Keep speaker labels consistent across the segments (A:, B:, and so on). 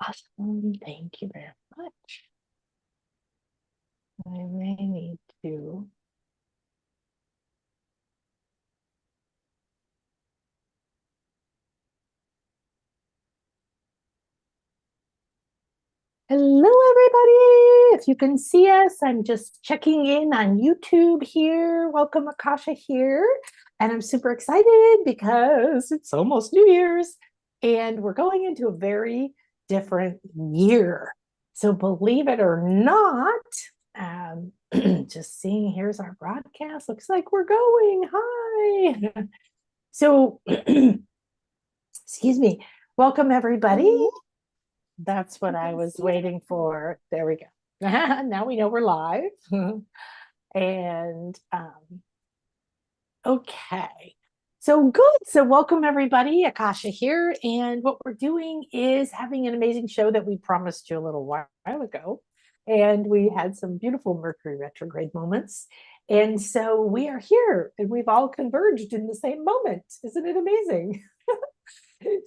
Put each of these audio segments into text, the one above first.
A: Awesome. Thank you very much. I may need to. Hello, everybody. If you can see us, I'm just checking in on YouTube here. Welcome, Akasha here. And I'm super excited because it's almost New Year's and we're going into a very different year. So, believe it or not, just seeing here's our broadcast. Looks like we're going. Hi. So, excuse me. Welcome, everybody. That's what I was waiting for. There we go. Now we know we're live. And okay. So good. So welcome everybody. Akasha here. And what we're doing is having an amazing show that we promised you a little while ago. And we had some beautiful Mercury retrograde moments. And so we are here and we've all converged in the same moment. Isn't it amazing?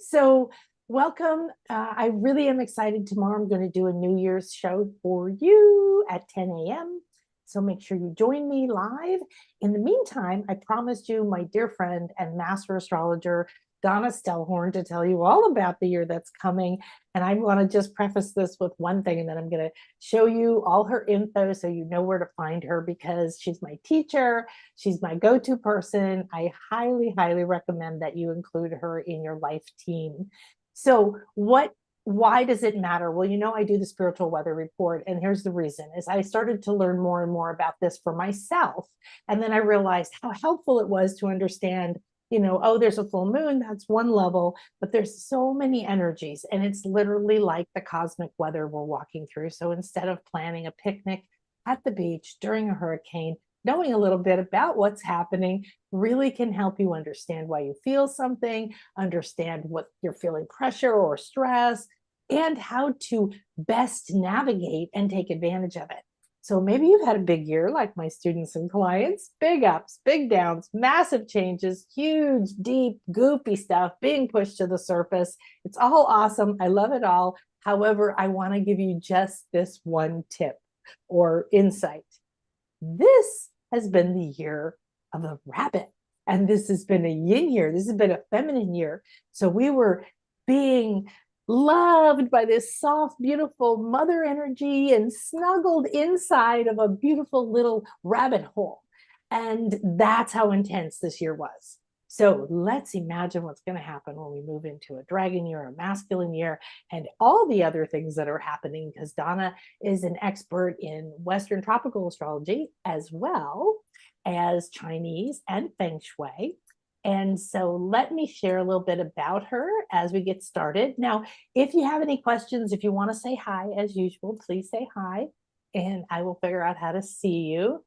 A: So welcome. I really am excited. Tomorrow I'm going to do a New Year's show for you at 10 a.m. So make sure you join me live. In the meantime, I promised you my dear friend and master astrologer, Donna Stellhorn, to tell you all about the year that's coming. And I want to just preface this with one thing, and then I'm going to show you all her info so you know where to find her because she's my teacher. She's my go-to person. I highly, highly recommend that you include her in your life team. So why does it matter? Well, you know, I do the spiritual weather report, and here's the reason is I started to learn more and more about this for myself. And then I realized how helpful it was to understand, you know, oh, there's a full moon, that's one level, but there's so many energies, and it's literally like the cosmic weather we're walking through. So instead of planning a picnic at the beach during a hurricane, knowing a little bit about what's happening really can help you understand why you feel something, understand what you're feeling pressure or stress, and how to best navigate and take advantage of it. So maybe you've had a big year like my students and clients, big ups, big downs, massive changes, huge, deep, goopy stuff being pushed to the surface. It's all awesome. I love it all. However, I want to give you just this one tip or insight. This has been the year of the rabbit. And this has been a yin year. This has been a feminine year. So we were being loved by this soft, beautiful mother energy and snuggled inside of a beautiful little rabbit hole. And that's how intense this year was. So let's imagine what's going to happen when we move into a dragon year, a masculine year, and all the other things that are happening, because Donna is an expert in Western tropical astrology as well as Chinese and Feng Shui. And so let me share a little bit about her as we get started. Now, if you have any questions, if you want to say hi, as usual, please say hi, and I will figure out how to see you.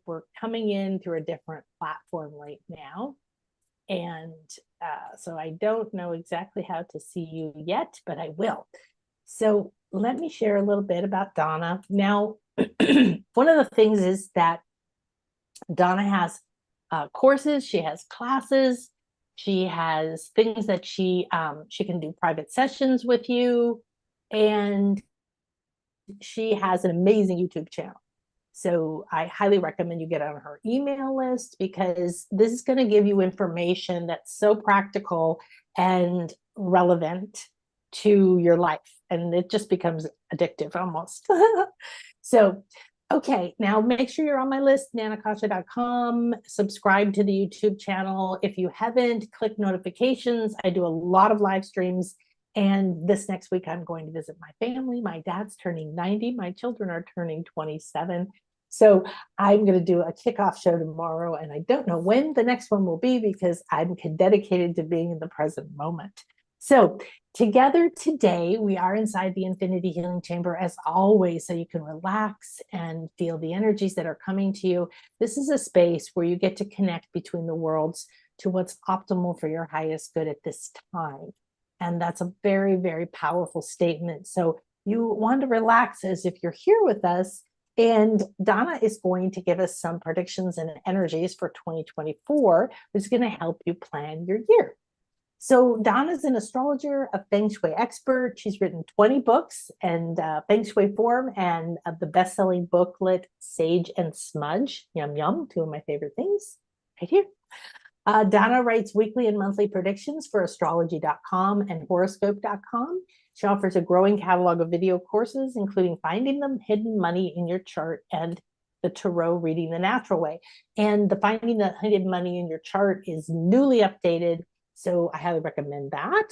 A: We're coming in through a different platform right now. And so I don't know exactly how to see you yet, but I will. So let me share a little bit about Donna. Now, one of the things is that Donna has courses, she has classes, she has things that she can do private sessions with you, and she has an amazing YouTube channel. So I highly recommend you get on her email list because this is going to give you information that's so practical and relevant to your life. And it just becomes addictive almost. So, okay, now make sure you're on my list, nanakasha.com. Subscribe to the YouTube channel. If you haven't, click notifications. I do a lot of live streams. And this next week, I'm going to visit my family. My dad's turning 90. My children are turning 27. So I'm going to do a kickoff show tomorrow. And I don't know when the next one will be because I'm dedicated to being in the present moment. So together today, we are inside the Infinity Healing Chamber as always, so you can relax and feel the energies that are coming to you. This is a space where you get to connect between the worlds to what's optimal for your highest good at this time. And that's a very, very powerful statement. So you want to relax as if you're here with us. And Donna is going to give us some predictions and energies for 2024, which is going to help you plan your year. So Donna's an astrologer, a feng shui expert. She's written 20 books and feng shui form and the best-selling booklet Sage and Smudge. Yum yum, two of my favorite things right here. Donna writes weekly and monthly predictions for astrology.com and horoscope.com. She offers a growing catalog of video courses, including Finding the Hidden Money in Your Chart and the Tarot Reading the Natural Way. And the Finding the Hidden Money in Your Chart is newly updated, so I highly recommend that.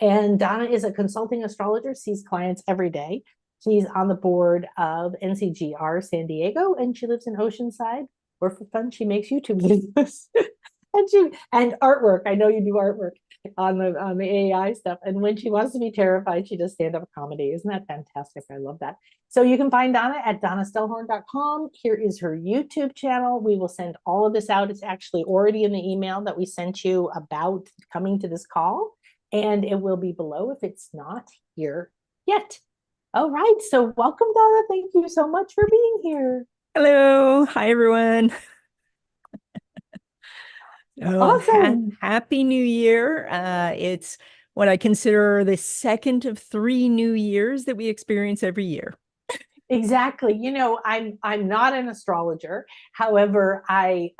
A: And Donna is a consulting astrologer, sees clients every day. She's on the board of NCGR San Diego, and she lives in Oceanside, where for fun she makes YouTube videos. and artwork. I know you do artwork on the AI stuff. And when she wants to be terrified, she does stand-up comedy. Isn't that fantastic? I love that. So you can find Donna at donnastellhorn.com. Here is her YouTube channel. We will send all of this out. It's actually already in the email that we sent you about coming to this call, and it will be below if it's not here yet. All right. So welcome, Donna. Thank you so much for being here.
B: Hello. Hi, everyone.
A: Awesome.
B: Happy New Year. It's what I consider the second of 3 New Years that we experience every year.
A: Exactly. I'm not an astrologer. However, I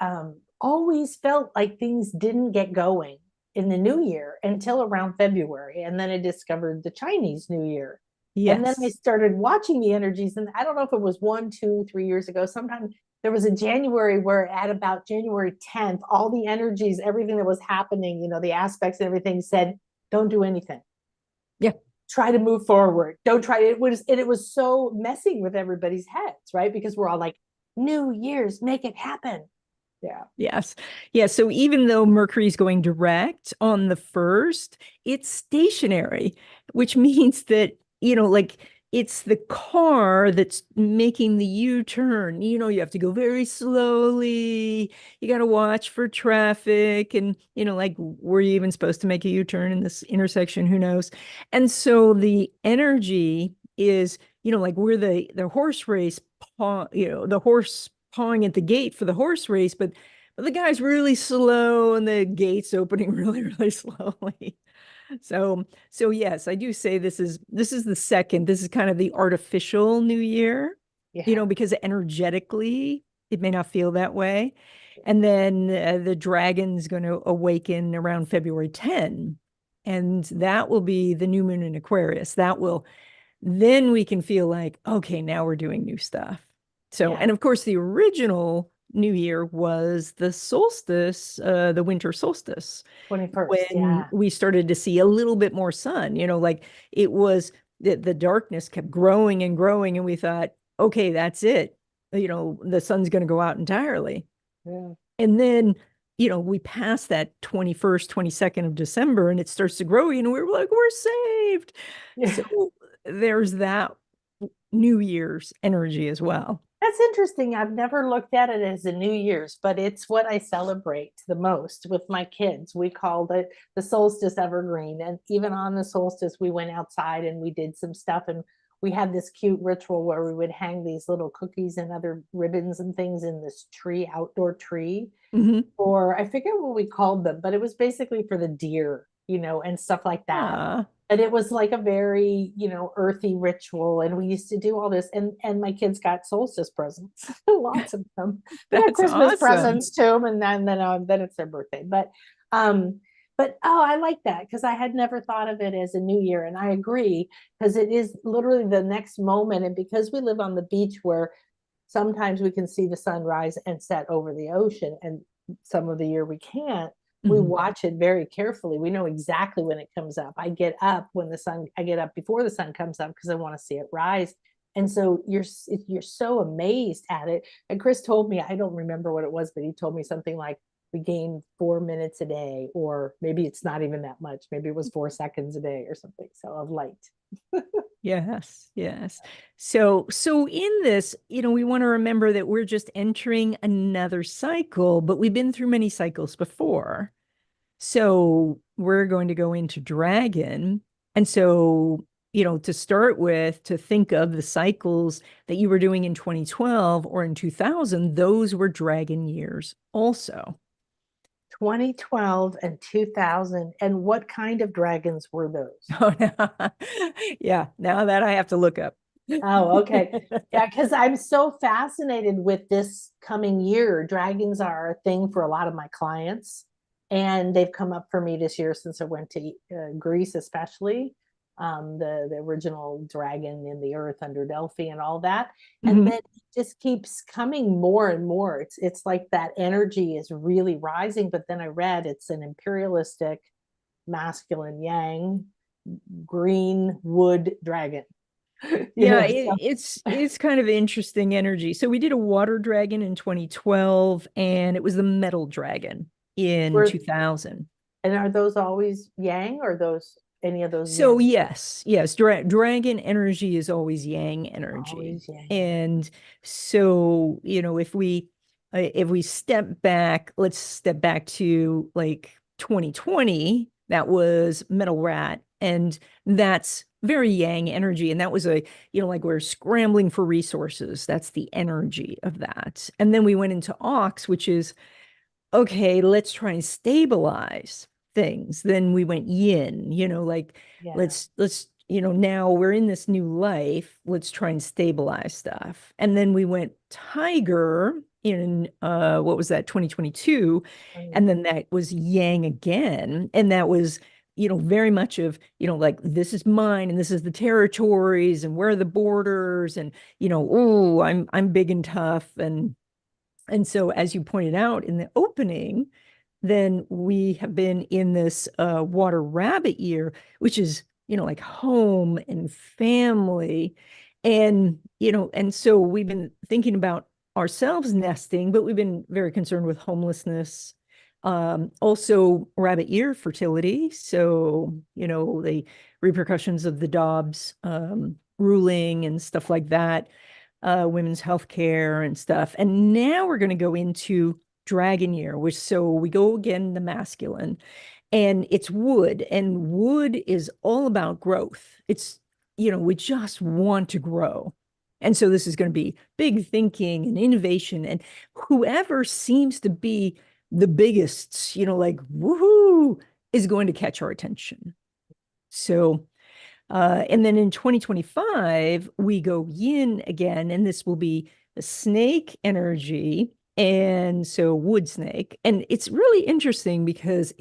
A: always felt like things didn't get going in the new year until around February. And then I discovered the Chinese New Year. And then I
B: Yes.
A: started watching the energies. And I don't know if it was 1, 2, 3 years ago. Sometime there was a January where at about January 10th, all the energies, everything that was happening, the aspects and everything said, don't do anything.
B: Yeah.
A: Try to move forward. Don't try. It was so messing with everybody's heads, right? Because we're all like, New Year's, make it happen. Yeah.
B: Yes. Yeah. So even though Mercury's going direct on the 1st, it's stationary, which means that, like it's the car that's making the U-turn. You have to go very slowly. You got to watch for traffic. And, like, were you even supposed to make a U-turn in this intersection? Who knows? And so the energy is, like we're the horse race, the horse pawing at the gate for the horse race, but the guy's really slow and the gate's opening really, really slowly. So yes, I do say this is the second. This is kind of the artificial new year,
A: Yeah.
B: because energetically it may not feel that way. And then the dragon's going to awaken around February 10, and that will be the new moon in Aquarius. Then we can feel like, okay, now we're doing new stuff. So,
A: Yeah.
B: and of course, the original New Year was the solstice, the winter solstice,
A: 21st.
B: when
A: Yeah.
B: we started to see a little bit more sun. Like it was the darkness kept growing and growing, and we thought, okay, that's it. The sun's going to go out entirely.
A: Yeah.
B: And then, we passed that 21st, 22nd of December, and it starts to grow, and we're like, we're saved.
A: Yeah.
B: So there's that New Year's energy as well.
A: That's interesting. I've never looked at it as a New Year's, but it's what I celebrate the most with my kids. We called it the solstice evergreen. And even on the solstice, we went outside and we did some stuff. And we had this cute ritual where we would hang these little cookies and other ribbons and things in this tree, outdoor tree.
B: Mm-hmm.
A: Or I forget what we called them, but it was basically for the deer, and stuff like that.
B: Ah,
A: And it was like a very, earthy ritual. And we used to do all this. And my kids got solstice presents, lots of them. They got
B: that's
A: Christmas
B: awesome.
A: presents too. And then it's their birthday. But oh, I like that because I had never thought of it as a new year. And I agree because it is literally the next moment. And because we live on the beach where sometimes we can see the sun rise and set over the ocean, and some of the year we can't. We
B: Mhm.
A: watch it very carefully. We know exactly when it comes up. I get up before the sun comes up because I want to see it rise. And so you're so amazed at it. And Chris told me, I don't remember what it was, but he told me something like we gain 4 minutes a day, or maybe it's not even that much. Maybe it was 4 seconds a day or something. So of light.
B: Yes, yes. So in this, we want to remember that we're just entering another cycle, but we've been through many cycles before. So we're going to go into dragon. And so, to start with, to think of the cycles that you were doing in 2012 or in 2000, those were dragon years also.
A: 2012 and 2000. And what kind of dragons were those?
B: Oh, yeah. Now that I have to look up.
A: Oh, okay. Yeah, because I'm so fascinated with this coming year. Dragons are a thing for a lot of my clients, and they've come up for me this year since I went to Greece, especially the original dragon in the earth under Delphi and all that. And
B: Mhm.
A: then it just keeps coming more and more. It's like that energy is really rising. But then I read it's an imperialistic masculine yang green wood dragon. You
B: Yeah,
A: know, so
B: it's kind of interesting energy. So we did a water dragon in 2012, and it was the metal dragon in
A: we're
B: 2000.
A: and are those always yang or those any of those
B: So
A: yin?
B: yes, dragon energy is always yang energy.
A: Always yang.
B: And so, if we step back, let's step back to like 2020, that was metal rat, and that's very yang energy. And that was like we're scrambling for resources. That's the energy of that. And then we went into ox, which is okay, let's try and stabilize things. Then we went yin, like
A: Yeah.
B: now we're in this new life. Let's try and stabilize stuff. And then we went tiger in what was that, 2022. And then that was yang again. And that was, very much of, like this is mine and this is the territories and where are the borders and, oh, I'm big and tough. And so, as you pointed out in the opening, then we have been in this water rabbit year, which is, like home and family. And so we've been thinking about ourselves nesting, but we've been very concerned with homelessness. Also, rabbit year fertility. So, the repercussions of the Dobbs ruling and stuff like that, women's health care and stuff. And now we're going to go into dragon year, which so we go again the masculine, and it's wood, and wood is all about growth. It's, we just want to grow. And so this is going to be big thinking and innovation, and whoever seems to be the biggest, like woohoo, is going to catch our attention. So and then in 2025, we go yin again, and this will be the snake energy. And so wood snake. And it's really interesting because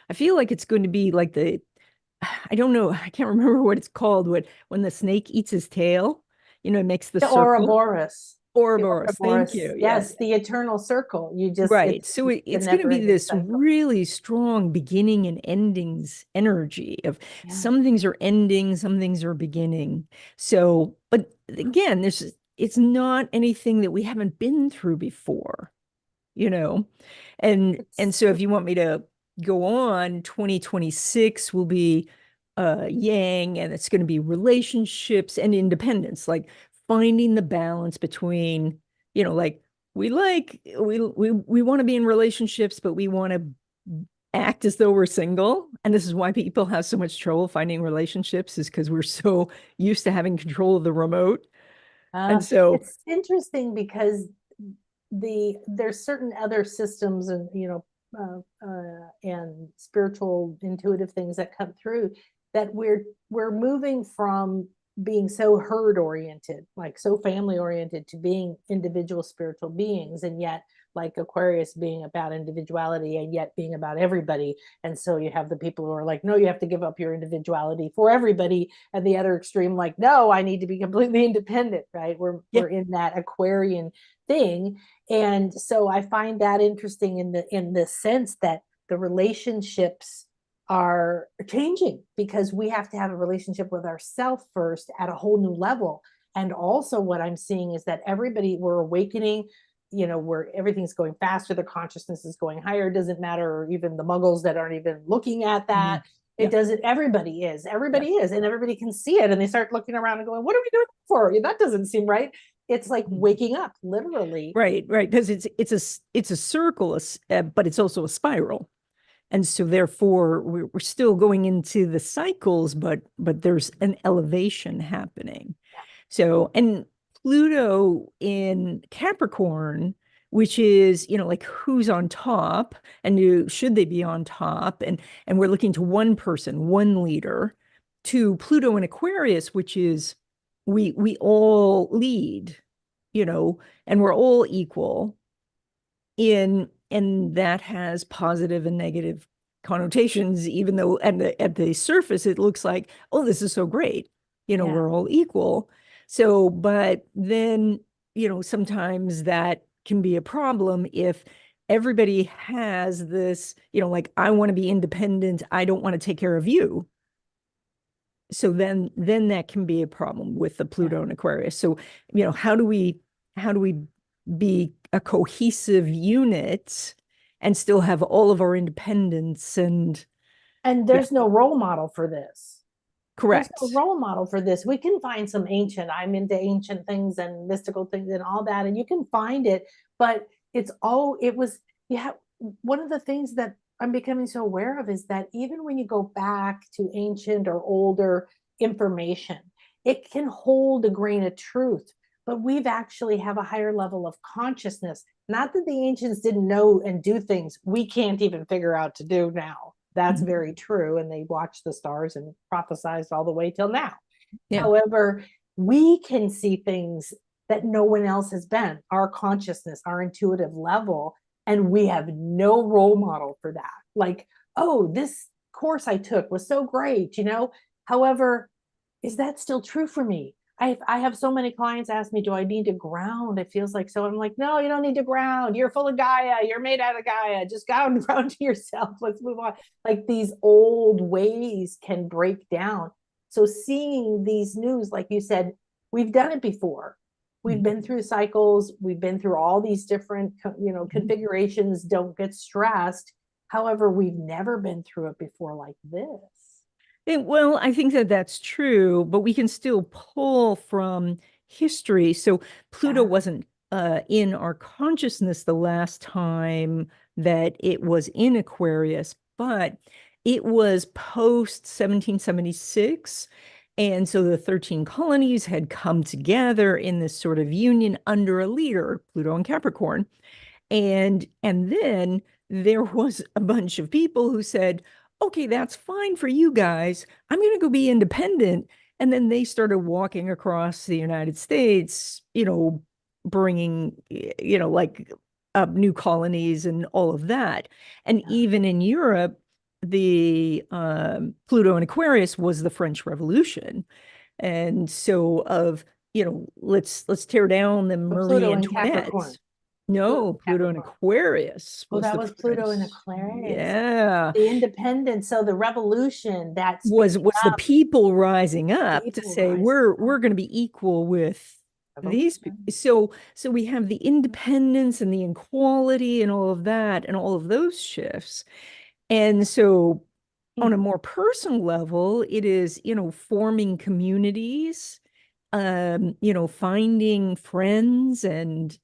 B: I feel like it's going to be like I don't know, I can't remember what it's called, when the snake eats his tail, it makes the
A: The
B: circle.
A: Ouroboros. The
B: Ouroboros, thank
A: Ouroboros.
B: you. Yes.
A: Yes, the eternal circle.
B: Right.
A: It's
B: So
A: the
B: it's going to
A: never
B: be
A: ending
B: this
A: cycle.
B: really strong beginning and endings energy of
A: Yeah.
B: some things are ending, some things are beginning. So, but again, it's not anything that we haven't been through before, you know. And so if you want me to go on, 2026 will be yang, and it's going to be relationships and independence, like finding the balance between, like we want to be in relationships, but we want to act as though we're single. And this is why people have so much trouble finding relationships, is because we're so used to having control of the remote. And so,
A: It's interesting because there's certain other systems and and spiritual intuitive things that come through that we're moving from being so herd oriented, like so family oriented, to being individual spiritual beings, and yet like Aquarius being about individuality and yet being about everybody. And so you have the people who are like, no, you have to give up your individuality for everybody, and the other extreme, like, no, I need to be completely independent, right?
B: yeah.
A: We're in that Aquarian thing. And so I find that interesting in the sense that the relationships are changing because we have to have a relationship with ourselves first at a whole new level. And also what I'm seeing is that we're awakening, where everything's going faster, the consciousness is going higher. It doesn't matter, even the muggles that aren't even looking at that.
B: Yeah.
A: It doesn't, everybody is, and everybody can see it. And they start looking around and going, what are we doing for? That doesn't seem right. It's like waking up, literally.
B: Right, because it's a circle, but it's also a spiral. And so therefore we're still going into the cycles, but there's an elevation happening.
A: Yeah.
B: So, and Pluto in Capricorn which is, like who's on top and should they be on top? And we're looking to one person, one leader, to Pluto in Aquarius, which is we all lead, and we're all equal and that has positive and negative connotations, even though at the surface it looks like, oh, this is so great,
A: Yeah.
B: we're all equal. So, but then, sometimes that can be a problem if everybody has this, like, I want to be independent, I don't want to take care of you. So then that can be a problem with the Pluto and Aquarius. So, how do we be a cohesive unit and still have all of our independence
A: And
B: yeah,
A: there's no role model for this. There's no
B: correct.
A: role model for this. We can find some ancient, I'm into ancient things and mystical things and all that, and you can find it, but yeah, one of the things that I'm becoming so aware of is that even when you go back to ancient or older information, it can hold a grain of truth, but we've actually have a higher level of consciousness. Not that the ancients didn't know and do things we can't even figure out to do now. That's
B: Mhm.
A: very true. And they watched the stars and prophesized all the way till now.
B: Yeah.
A: However, we can see things that no one else has been, our consciousness, our intuitive level, and we have no role model for that. Like, oh, this course I took was so great. However, is that still true for me? I have so many clients ask me, do I need to ground? It feels like so. I'm like, no, you don't need to ground. You're full of Gaia. You're made out of Gaia. Just ground to yourself. Let's move on. Like these old ways can break down. So seeing these news, like you said, we've done it before. We've been through cycles. We've been through all these different, configurations. Don't get stressed. However, we've never been through it before like this.
B: Well, I think that that's true, but we can still pull from history. So Pluto
A: Yeah.
B: wasn't in our consciousness the last time that it was in Aquarius, but it was post 1776. And so the 13 colonies had come together in this sort of union under a leader, Pluto and Capricorn. And then there was a bunch of people who said, okay, that's fine for you guys. I'm going to go be independent. And then they started walking across the United States, bringing, like up new colonies and all of that. And
A: Yeah.
B: even in Europe, the Pluto and Aquarius was the French Revolution. And so let's tear down the
A: But
B: Marie
A: Pluto in Capricorn.
B: Antoinette.
A: Pluto
B: No,
A: in
B: Pluto and
A: Capricorn.
B: Aquarius
A: Oh,
B: was
A: that
B: the
A: was Pluto in
B: French.
A: Aquarius.
B: Yeah.
A: The independence. So the revolution, that
B: Was
A: speaking
B: was the
A: up,
B: people rising up to
A: people
B: say
A: rising
B: we're
A: up,
B: going to be equal with these people.
A: revolution.
B: So we have the independence and the equality and all of that and all of those shifts. And so on a
A: Hmm.
B: more personal level, it is, forming communities, finding friends and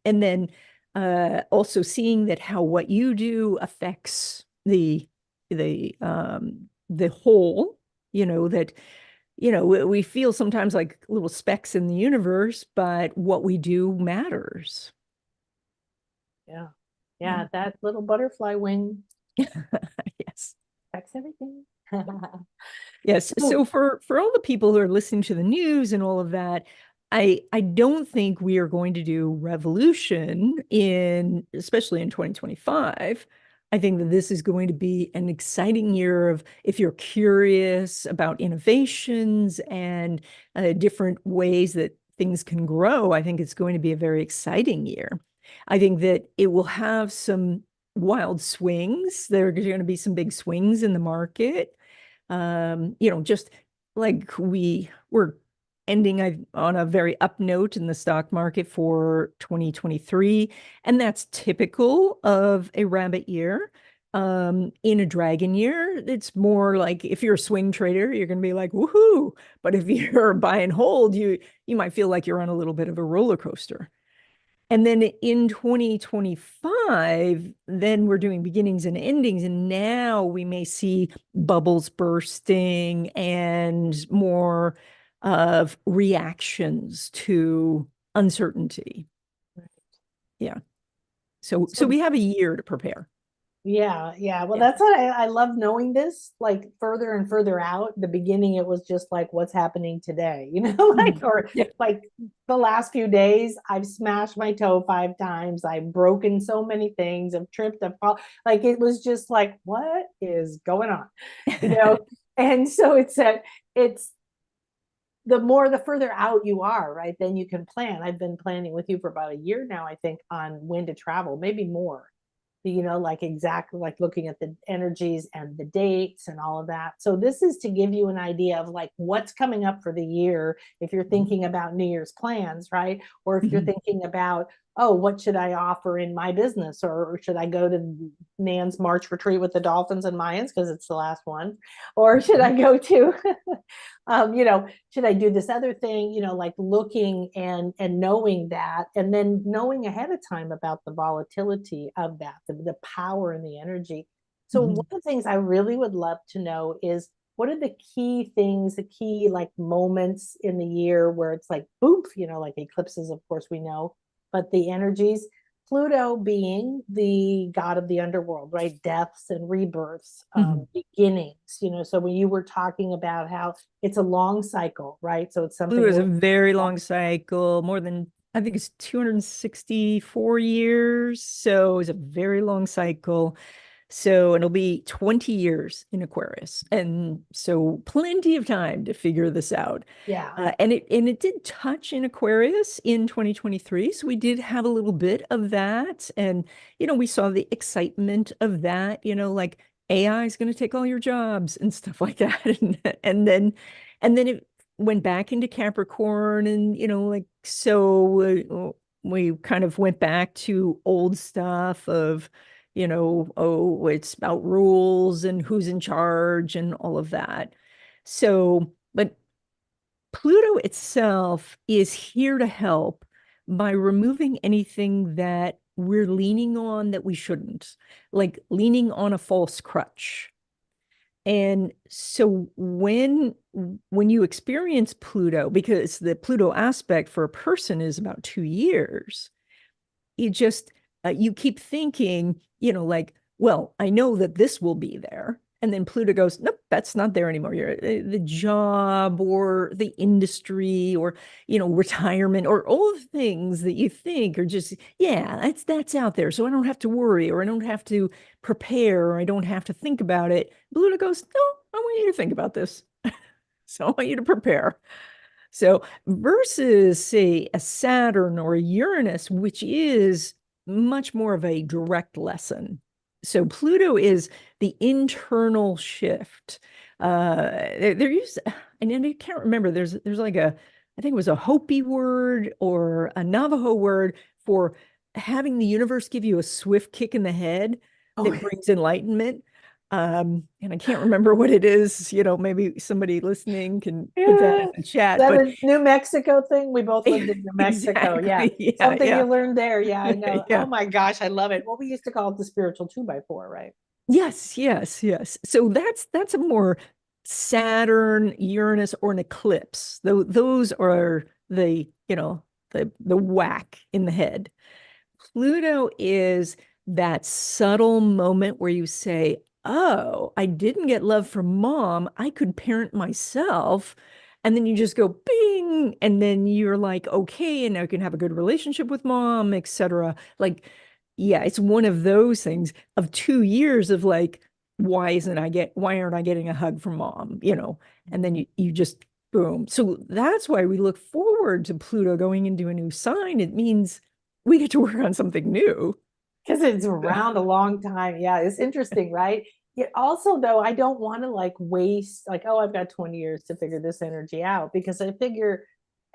B: then also seeing that how what you do affects the whole, that we feel sometimes like little specks in the universe, but what we do matters.
A: Yeah.
B: Yeah.
A: Yeah. That little butterfly wing
B: Yes.
A: affects everything.
B: Yes.
A: So,
B: So for all the people who are listening to the news and all of that, I don't think we are going to do revolution especially in 2025. I think that this is going to be an exciting year of if you're curious about innovations and different ways that things can grow, I think it's going to be a very exciting year. I think that it will have some wild swings. There are going to be some big swings in the market, just like we were ending on a very up note in the stock market for 2023. And that's typical of a rabbit year. In a dragon year, it's more like if you're a swing trader, you're going to be like, woohoo. But if you're buy and hold, you might feel like you're on a little bit of a roller coaster. And then in 2025, then we're doing beginnings and endings. And now we may see bubbles bursting and more of reactions to uncertainty. Yeah. So
A: So
B: we have a year to prepare.
A: yeah, yeah. Well,
B: Yeah.
A: that's what I love knowing this, like further and further out. The beginning, it was just like what's happening today, like,
B: Mhm.
A: or
B: Yeah.
A: like the last few days, I've smashed my toe 5 times. I've broken so many things. I've tripped, like it was just like, what is going on? You know? And so it's the further out you are, right? Then you can plan. I've been planning with you for about a year now, I think, on when to travel, maybe more, like exactly like looking at the energies and the dates and all of that. So this is to give you an idea of like what's coming up for the year if you're thinking about New Year's plans, right? Or if you're
B: Mhm.
A: thinking about, oh, what should I offer in my business? Or should I go to Nan's March retreat with the dolphins and Mayans because it's the last one? Or should I go to should I do this other thing, like looking and knowing that, and then knowing ahead of time about the volatility of that, the power and the energy. So one
B: Mhm.
A: of the things I really would love to know is what are the key things, the key like moments in the year where it's like boom, like eclipses, of course we know, but the energies, Pluto being the god of the underworld, right? Deaths and rebirths,
B: Mhm.
A: beginnings, so when you were talking about how it's a long cycle, right? So it's
B: Blue
A: something
B: is a
A: where,
B: very long cycle, more than I think it's 264 years. So it's a very long cycle. So it'll be 20 years in Aquarius. And so plenty of time to figure this out.
A: yeah,
B: And it did touch in Aquarius in 2023. So we did have a little bit of that. And, we saw the excitement of that, like AI is going to take all your jobs and stuff like that. And then it went back into Capricorn and, like, so we kind of went back to old stuff of, oh, it's about rules and who's in charge and all of that. So, but Pluto itself is here to help by removing anything that we're leaning on that we shouldn't, like leaning on a false crutch. And so when you experience Pluto, because the Pluto aspect for a person is about 2 years, you just you keep thinking, like, well, I know that this will be there. And then Pluto goes, nope, that's not there anymore. You're the job or the industry or, retirement or all the things that you think are just, yeah, that's out there. So I don't have to worry or I don't have to prepare or I don't have to think about it. Pluto goes, no, I want you to think about this. So I want you to prepare. So versus, say, a Saturn or a Uranus, which is much more of a direct lesson. So Pluto is the internal shift. There used, and I can't remember. There's like I think it was a Hopi word or a Navajo word for having the universe give you a swift kick in the head
A: oh,
B: that brings enlightenment. And I can't remember what it is. Maybe somebody listening can put that
A: yeah.
B: in the chat.
A: That
B: But
A: a New Mexico thing? We both lived in New Mexico. Yeah.
B: exactly, yeah,
A: Something
B: yeah,
A: you learned there. Yeah, I know.
B: yeah.
A: Oh my gosh, I love it. Well, we used to call it the spiritual 2x4, right?
B: Yes, yes, yes. So that's a more Saturn, Uranus, or an eclipse. Those are the whack in the head. Pluto is that subtle moment where you say, oh, I didn't get love from mom. I could parent myself. And then you just go bing. And then you're like, okay, and now I can have a good relationship with mom, etc. Like, yeah, it's one of those things of 2 years of like, why aren't I getting a hug from mom? And then you just boom. So that's why we look forward to Pluto going into a new sign. It means we get to work on something new.
A: Because it's around a long time. Yeah, it's interesting, right? Yet also, though, I don't want to like waste, like, oh, I've got 20 years to figure this energy out because I figure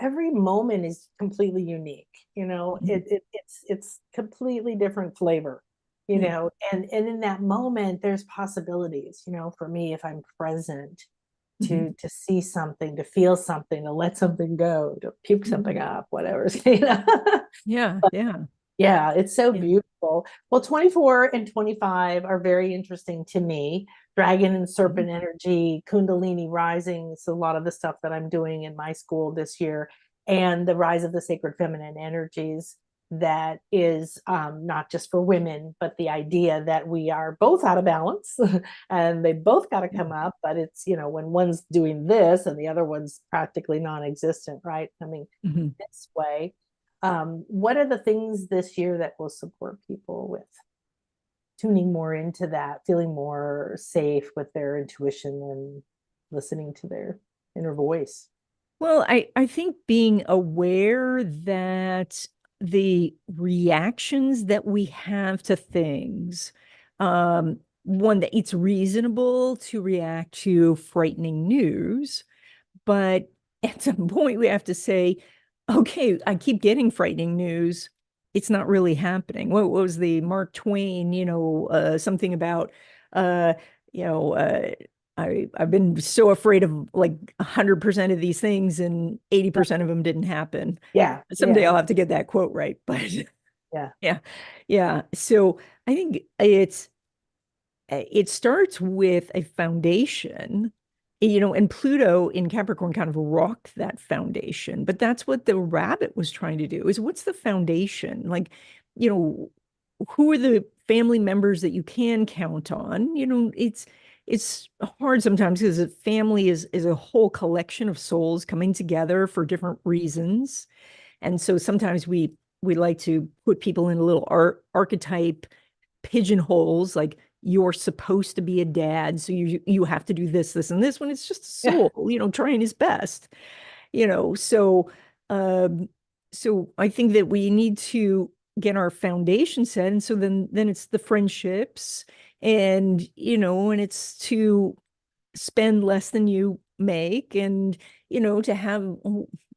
A: every moment is completely unique. It's completely different flavor,
B: Yeah.
A: and in that moment, there's possibilities, for me, if I'm present
B: Mhm.
A: to see something, to feel something, to let something go, to puke something
B: Mhm.
A: up, whatever.
B: Yeah, yeah,
A: Yeah, it's so
B: yeah.
A: beautiful. Well, 24 and 25 are very interesting to me. Dragon and
B: Mhm.
A: serpent energy, Kundalini rising. It's a lot of the stuff that I'm doing in my school this year, and the rise of the sacred feminine energies. that is not just for women, but the idea that we are both out of balance and they both got to come up. But it's, when one's doing this and the other one's practically non existent, right? I mean, this way. What are the things this year that will support people with tuning more into that, feeling more safe with their intuition and listening to their inner voice?
B: Well, I think being aware that the reactions that we have to things, one, that it's reasonable to react to frightening news, but at some point we have to say, okay, I keep getting frightening news. It's not really happening. What was the Mark Twain, something about, uh, you know, uh, I've been so afraid of like 100% of these things and 80% of them didn't happen.
A: Yeah,
B: Someday
A: yeah,
B: I'll have to get that quote right, but
A: yeah.
B: yeah, yeah. So I think it starts with a foundation, and Pluto in Capricorn kind of rocked that foundation. But that's what the rabbit was trying to do, is what's the foundation? Like, you know, who are the family members that you can count on? It's hard sometimes because a family is a whole collection of souls coming together for different reasons. And so sometimes we like to put people in a little archetype pigeonholes, like you're supposed to be a dad, so you have to do this, this, and this, when it's just a soul, trying his best, so um so I think that we need to get our foundation set. And so then it's the friendships, and and it's to spend less than you make, and to have,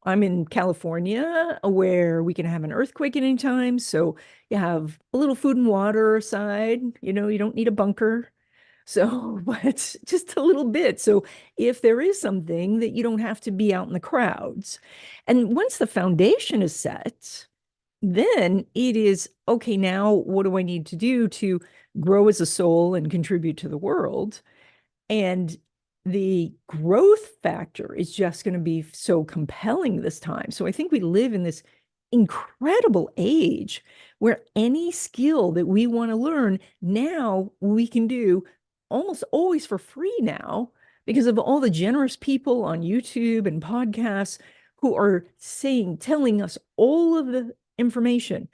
B: I'm in California where we can have an earthquake at any time, so you have a little food and water aside. You don't need a bunker, so but just a little bit, so if there is something, that you don't have to be out in the crowds. And once the foundation is set, then it is okay, now what do I need to do to grow as a soul and contribute to the world? And the growth factor is just going to be so compelling this time. So I think we live in this incredible age where any skill that we want to learn now, we can do almost always for free now, because of all the generous people on YouTube and podcasts who are telling us all of the information.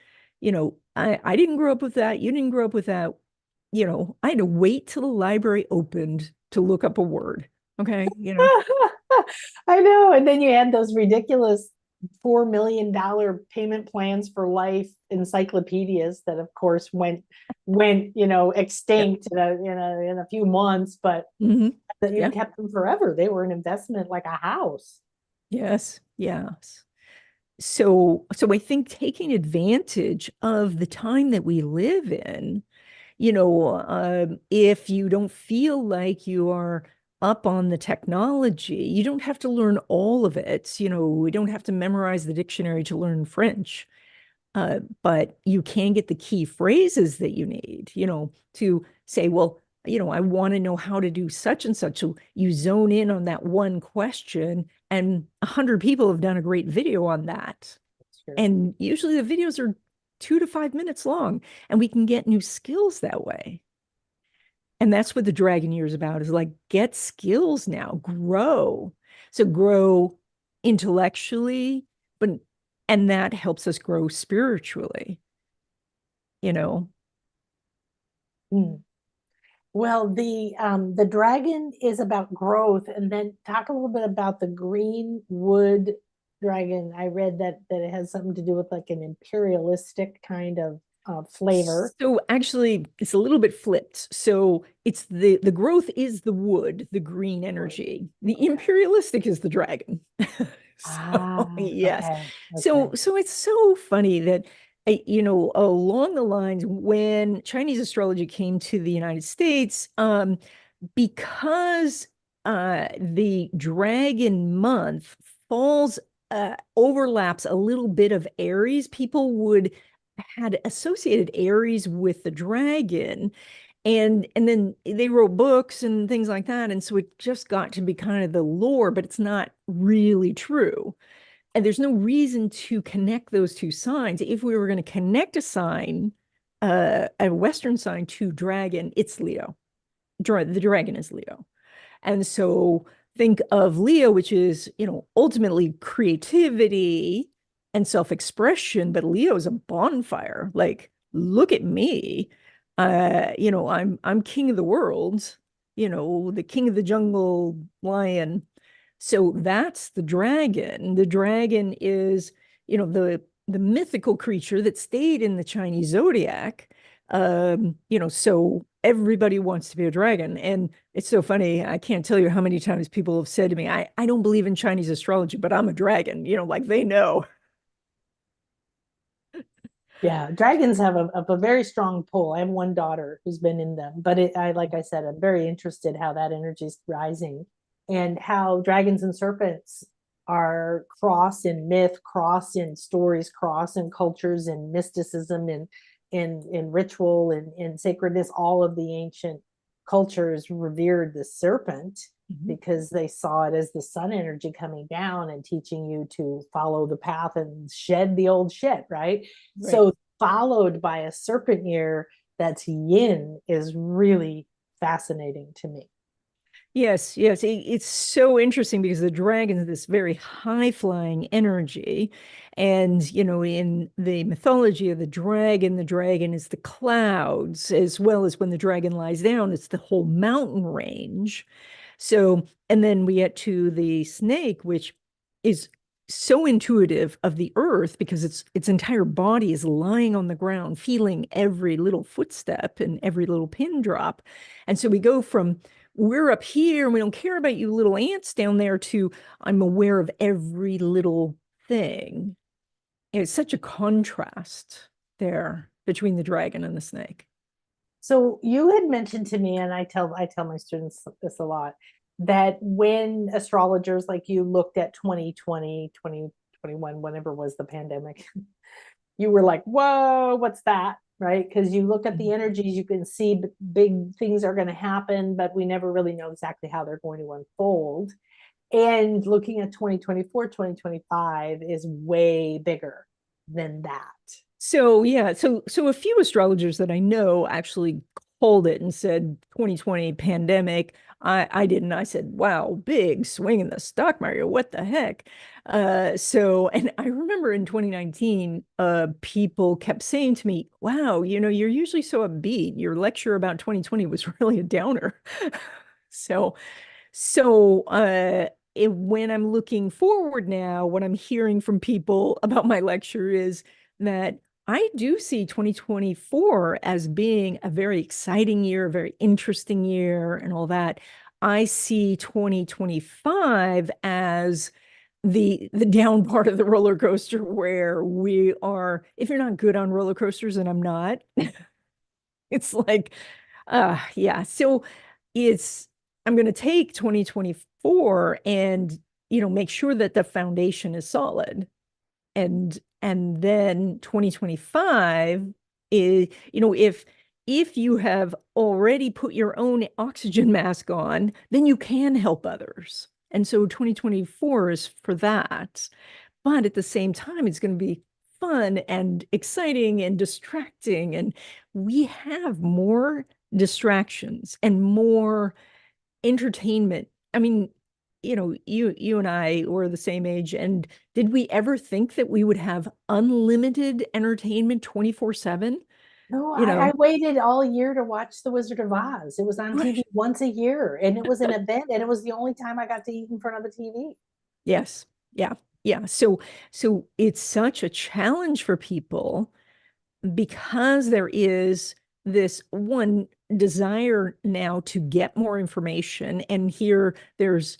B: I didn't grow up with that. You didn't grow up with that. I had to wait till the library opened to look up a word. Okay.
A: I know. And then you had those ridiculous $4 million payment plans for life encyclopedias that of course went
B: Yep.
A: extinct in a few months, but that you
B: Yeah.
A: kept them forever. They were an investment like a house.
B: Yes. Yes. So I think taking advantage of the time that we live in, if you don't feel like you are up on the technology, you don't have to learn all of it. We don't have to memorize the dictionary to learn French. But you can get the key phrases that you need, to say, well, I want to know how to do such and such. So you zone in on that one question, and 100 people have done a great video on that.
A: Sure.
B: And usually the videos are 2 to 5 minutes long, and we can get new skills that way. And that's what the dragon year is about, is like, get skills now, grow. So grow intellectually, but and that helps us grow spiritually, you know.
A: Mm. Well, the dragon is about growth, and then talk a little bit about the green wood dragon. I read that it has something to do with like an imperialistic kind of flavor.
B: So actually it's a little bit flipped. So it's the growth is the wood, the green energy. The
A: Okay.
B: imperialistic is the dragon. So
A: Ah,
B: yes.
A: okay,
B: So
A: okay.
B: so it's so funny that along the lines, when Chinese astrology came to the United States, because the dragon month falls, overlaps a little bit of Aries, people would had associated Aries with the dragon, and then they wrote books and things like that, and so it just got to be kind of the lore, but it's not really true. And there's no reason to connect those two signs. If we were going to connect a sign, a Western sign to dragon, it's Leo. The dragon is Leo. And so think of Leo, which is, ultimately creativity and self-expression, but Leo is a bonfire. Like, look at me. I'm king of the world, the king of the jungle lion. So that's the dragon. The dragon is, the mythical creature that stayed in the Chinese zodiac. So everybody wants to be a dragon. And it's so funny. I can't tell you how many times people have said to me, I don't believe in Chinese astrology, but I'm a dragon, like they know.
A: Yeah, dragons have a very strong pull. I have one daughter who's been in them, but like I said, I'm very interested how that energy is rising and how dragons and serpents are cross in myth, cross in stories, cross in cultures and mysticism and in ritual and in sacredness. All of the ancient cultures revered the serpent because they saw it as the sun energy coming down and teaching you to follow the path and shed the old shit, right?
B: Right.
A: So followed by a serpent year that's yin is really fascinating to me.
B: Yes, yes. It's so interesting because the dragon is this very high-flying energy. And, in the mythology of the dragon is the clouds, as well as when the dragon lies down, it's the whole mountain range. So, and then we get to the snake, which is so intuitive of the earth because its entire body is lying on the ground, feeling every little footstep and every little pin drop. And so we go from we're up here and we don't care about you little ants down there to I'm aware of every little thing. It's such a contrast there between the dragon and the snake.
A: So you had mentioned to me, and I tell my students this a lot, that when astrologers like you looked at 2020, 2021, whenever was the pandemic, you were like, whoa, what's that? Right? Because you look at the energies, you can see big things are going to happen, but we never really know exactly how they're going to unfold. And looking at 2024, 2025 is way bigger than that.
B: So yeah, so a few astrologers that I know actually called it and said 2020 pandemic. I didn't. I said, wow, big swing in the stock market. What the heck? And I remember in 2019, people kept saying to me, wow, you're usually so upbeat. Your lecture about 2020 was really a downer. So when I'm looking forward now, what I'm hearing from people about my lecture is that I do see 2024 as being a very exciting year, a very interesting year, and all that. I see 2025 as the down part of the roller coaster where we are, if you're not good on roller coasters, and I'm not, it's like, yeah. So it's, I'm going to take 2024 and, make sure that the foundation is solid. And then 2025 is, if you have already put your own oxygen mask on, then you can help others. And so 2024 is for that. But at the same time, it's going to be fun and exciting and distracting. And we have more distractions and more entertainment. I mean, you and I were the same age, and did we ever think that we would have unlimited entertainment 24/7?
A: No,
B: You
A: I
B: know,
A: waited all year to watch The Wizard of Oz. It was on TV
B: right.
A: once a year, and it was an event, and it was the only time I got to eat in front of the TV.
B: Yes. Yeah. Yeah. So it's such a challenge for people because there is this one desire now to get more information. And here there's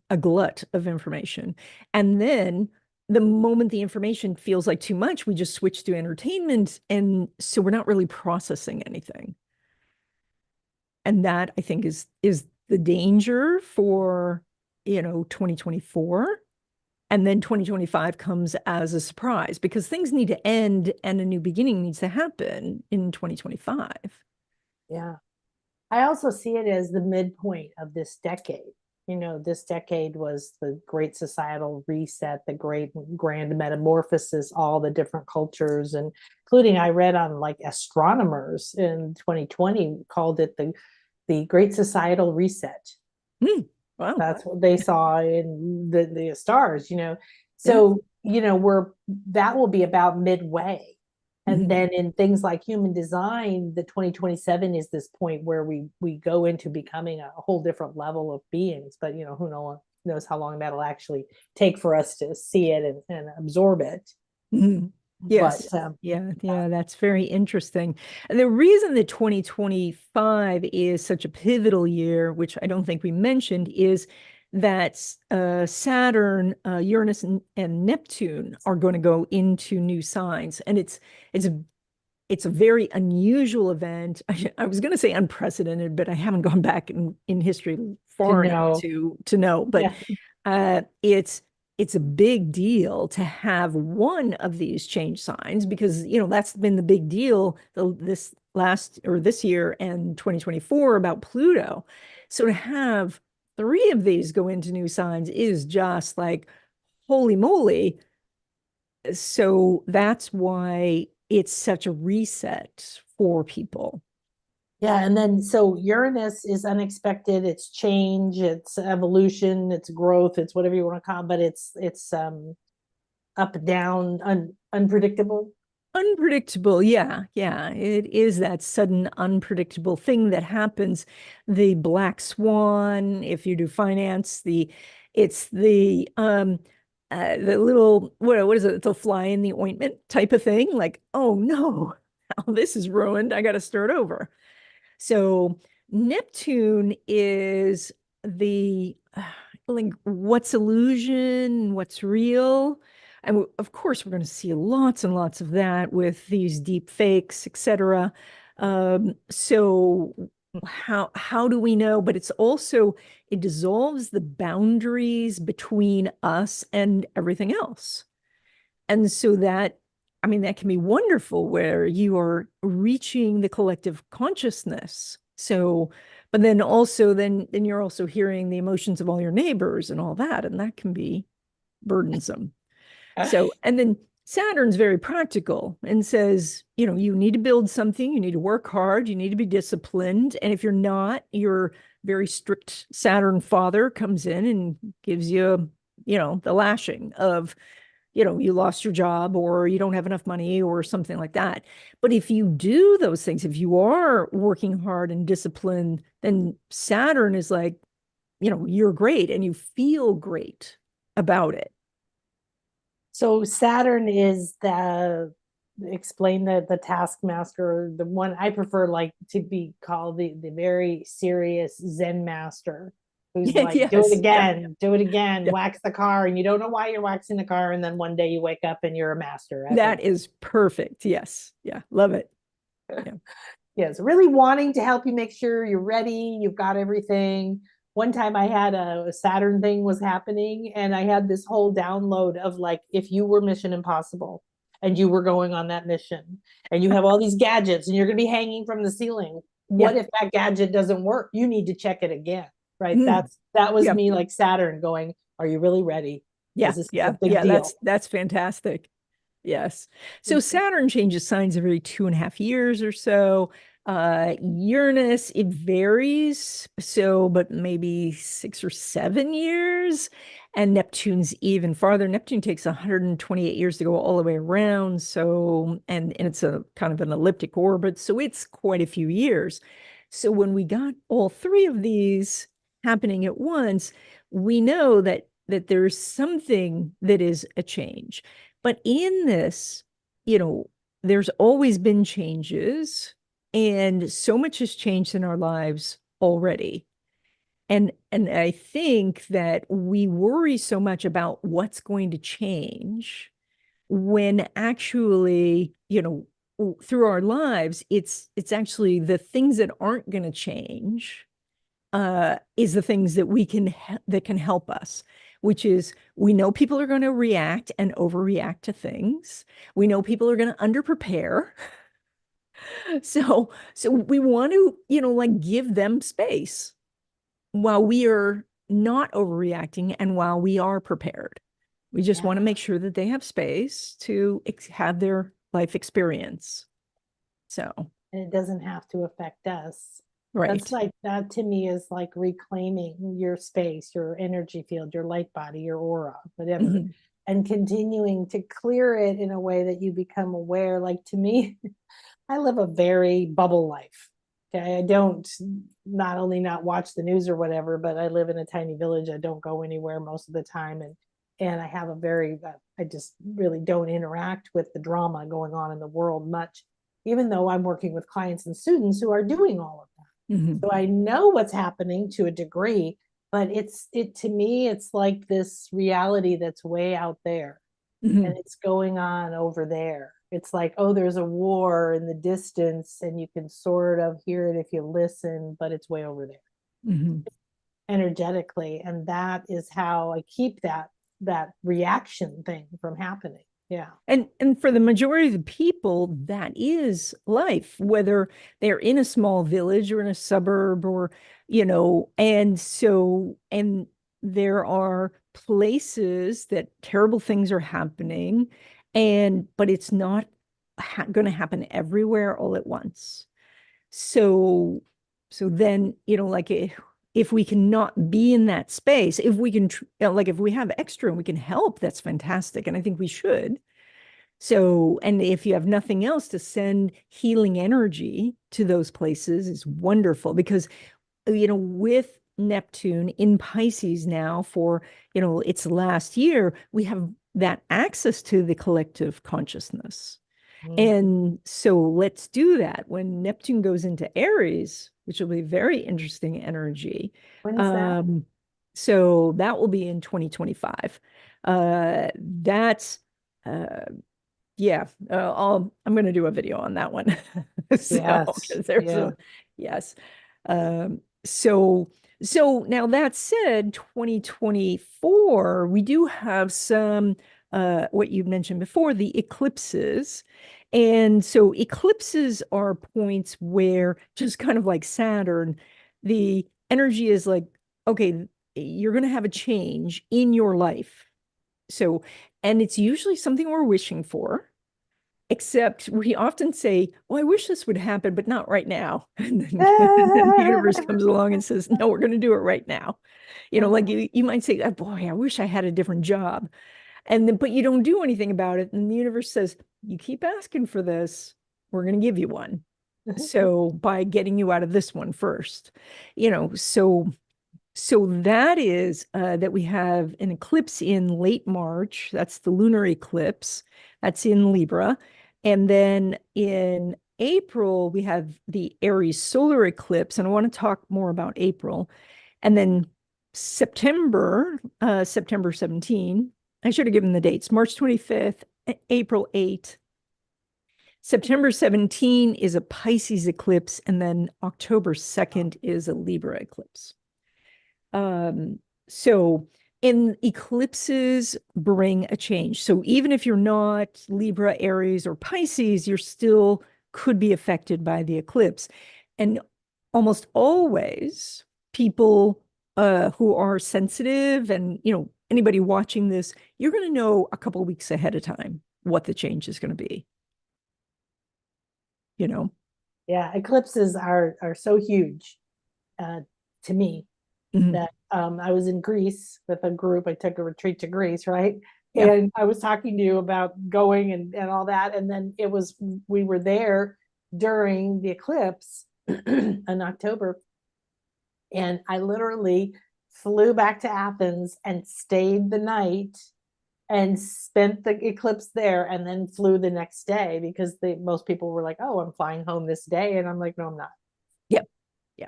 B: a glut of information. And then the moment the information feels like too much, we just switch to entertainment. And so we're not really processing anything. And that I think is the danger for, 2024. And then 2025 comes as a surprise because things need to end and a new beginning needs to happen in 2025.
A: Yeah. I also see it as the midpoint of this decade. this decade was the great societal reset, the great grand metamorphosis, all the different cultures, and including I read on like astronomers in 2020 called it the great societal reset.
B: Wow.
A: That's what they saw in the stars,
B: Yeah.
A: So, that will be about midway. And
B: Mhm.
A: then in things like human design, the 2027 is this point where we go into becoming a whole different level of beings. But who knows how long that'll actually take for us to see it and absorb it.
B: Mhm. Yes.
A: But
B: Yeah, that's very interesting. And the reason that 2025 is such a pivotal year, which I don't think we mentioned, is that Saturn, Uranus, and Neptune are going to go into new signs, and it's a very unusual event. I was going to say unprecedented, but I haven't gone back in history
A: to
B: far enough
A: know,
B: to know. But
A: yeah,
B: uh, it's it's a big deal to have one of these change signs because that's been the big deal this year and 2024 about Pluto. So to have three of these go into new signs is just like holy moly. So that's why it's such a reset for people.
A: yeah. And then so Uranus is unexpected. It's change. It's evolution. It's growth. It's whatever you want to call it. But it's up, down, unpredictable.
B: Unpredictable. Yeah. It is that sudden, unpredictable thing that happens. The black swan, if you do finance, it's the little what is it? The fly in the ointment type of thing. Like, oh no, now this is ruined. I got to start over. So Neptune is the like what's illusion, what's real. And of course, we're going to see lots and lots of that with these deep fakes, etc. So how do we know? But it's also it dissolves the boundaries between us and everything else. And so that, I mean, that can be wonderful where you are reaching the collective consciousness. So, but then also then you're also hearing the emotions of all your neighbors and all that, and that can be burdensome. So, and then Saturn's very practical and says, you need to build something, you need to work hard, you need to be disciplined. And if you're not, your very strict Saturn father comes in and gives you, the lashing of, you lost your job or you don't have enough money or something like that. But if you do those things, if you are working hard and disciplined, then Saturn is like, you're great and you feel great about it.
A: So Saturn is the explain the taskmaster, the one I prefer like to be called the very serious Zen master who's like, do it
B: Yes. Yeah.
A: again, do it again,
B: Yeah.
A: wax the car, and you don't know why you're waxing the car, and then one day you wake up and you're a master at
B: That
A: it.
B: is perfect. Yes. Yeah. Love it. Yeah.
A: Yes, really wanting to help you make sure you're ready, you've got everything. One time I had a Saturn thing was happening, and I had this whole download of like, if you were Mission Impossible and you were going on that mission and you have all these gadgets and you're going to be hanging from the ceiling,
B: Yeah.
A: what if that gadget doesn't work? You need to check it again, right?
B: Mm.
A: That was
B: Yeah.
A: me, like Saturn going, are you really ready?
B: Yeah.
A: Because this is a
B: Yeah.
A: big
B: Yeah.
A: deal.
B: That's fantastic. Yes. So Saturn changes signs every 2.5 years or so. Uranus, it varies. So, but maybe 6 or 7 years. And Neptune's even farther. Neptune takes 128 years to go all the way around. So, and it's a kind of an elliptic orbit. So it's quite a few years. So when we got all three of these happening at once, we know that there's something that is a change. But in this, there's always been changes, and so much has changed in our lives already. And I think that we worry so much about what's going to change when actually, through our lives, it's actually the things that aren't going to change is the things that that can help us, which is we know people are going to react and overreact to things. We know people are going to underprepare. So we want to, like give them space while we are not overreacting and while we are prepared. We just want to
A: Yeah.
B: make sure that they have space to have their life experience. So,
A: And it doesn't have to affect us. That's
B: right.
A: like, that to me is like reclaiming your space, your energy field, your light body, your aura, whatever,
B: Mhm.
A: and continuing to clear it in a way that you become aware. Like to me, I live a very bubble life. Okay. I don't not only not watch the news or whatever, but I live in a tiny village. I don't go anywhere most of the time. And I have a very, I just really don't interact with the drama going on in the world much, even though I'm working with clients and students who are doing all of that.
B: Mhm.
A: So I know what's happening to a degree, but it to me, it's like this reality that's way out there and
B: Mhm.
A: it's going on over there. It's like, oh, there's a war in the distance, and you can sort of hear it if you listen, but it's way over there
B: Mhm.
A: energetically. And that is how I keep that reaction thing from happening. Yeah.
B: And for the majority of the people, that is life, whether they're in a small village or in a suburb or, and there are places that terrible things are happening, but it's not going to happen everywhere all at once. So, so then, like if we cannot be in that space, if we can, like if we have extra and we can help, that's fantastic. And I think we should. So, and if you have nothing else to send healing energy to those places is wonderful because, with Neptune in Pisces now for, its last year, we have that access to the collective consciousness.
A: Mhm.
B: And so let's do that when Neptune goes into Aries, which will be very interesting energy.
A: When is that?
B: Um, so that will be in 2025. That's uh, yeah, I'm going to do a video on that one. So,
A: Yes.
B: because there's
A: Yeah.
B: yes. Um, so, so now that said, 2024, we do have some, what you've mentioned before, the eclipses. And so eclipses are points where, just kind of like Saturn, the energy is like, okay, you're going to have a change in your life. So, and it's usually something we're wishing for, except we often say, "Oh, I wish this would happen, but not right now." And then the universe comes along and says, "No, we're going to do it right now." Like you might say, "Oh, boy, I wish I had a different job." And then, but you don't do anything about it. And the universe says, "You keep asking for this, we're going to give you one." So by getting you out of this one first, so that is that we have an eclipse in late March. That's the lunar eclipse. That's in Libra. And then in April, we have the Aries solar eclipse. And I want to talk more about April. And then September 17, I should have given the dates, March 25th, April 8. September 17 is a Pisces eclipse. And then October 2nd is a Libra eclipse. Um, so and eclipses bring a change. So even if you're not Libra, Aries, or Pisces, you're still could be affected by the eclipse. And almost always people who are sensitive and anybody watching this, you're going to know a couple of weeks ahead of time what the change is going to be, you know.
A: Yeah. Eclipses are so huge to me
B: Mhm.
A: that I was in Greece with a group. I took a retreat to Greece, right?
B: Yeah.
A: And I was talking to you about going and all that. And then we were there during the eclipse in October. And I literally flew back to Athens and stayed the night and spent the eclipse there and then flew the next day because most people were like, oh, I'm flying home this day. And I'm like, no, I'm not.
B: Yeah. Yeah.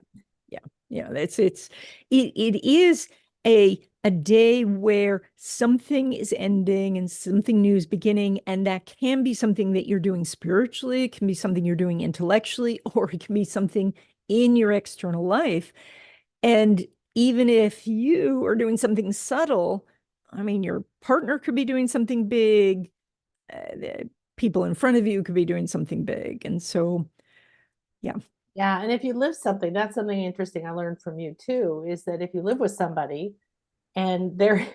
B: Yeah. Yeah. It is a day where something is ending and something new is beginning. And that can be something that you're doing spiritually, it can be something you're doing intellectually, or it can be something in your external life. And even if you are doing something subtle, I mean, your partner could be doing something big, the people in front of you could be doing something big. And so, yeah.
A: Yeah, and if you live something, that's something interesting I learned from you too, is that if you live with somebody and there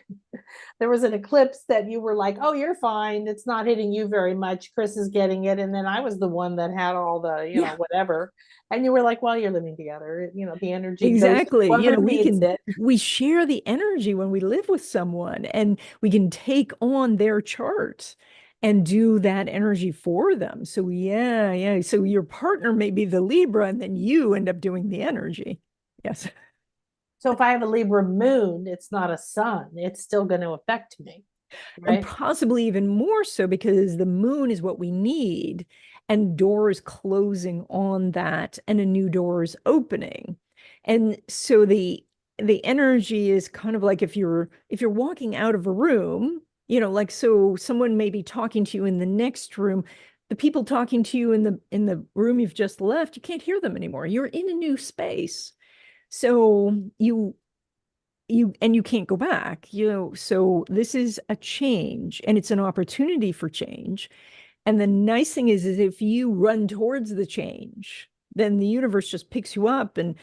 A: was an eclipse that you were like, oh, you're fine, it's not hitting you very much, Chris is getting it, and then I was the one that had all the,
B: Yeah,
A: whatever, and you were like, well, you're living together, the energy goes to
B: exactly.
A: whoever needs it.
B: We share the energy when we live with someone, and we can take on their chart and do that energy for them. So yeah, yeah. So your partner may be the Libra, and then you end up doing the energy. Yes.
A: So if I have a Libra moon, it's not a sun, it's still going to affect me,
B: And
A: right?
B: possibly even more so because the moon is what we need, and doors closing on that, and a new door is opening. And so the energy is kind of like if you're walking out of a room, like, so someone may be talking to you in the next room. The people talking to you in the room you've just left, you can't hear them anymore. You're in a new space. So you can't go back, so this is a change, and it's an opportunity for change. And the nice thing is if you run towards the change, then the universe just picks you up and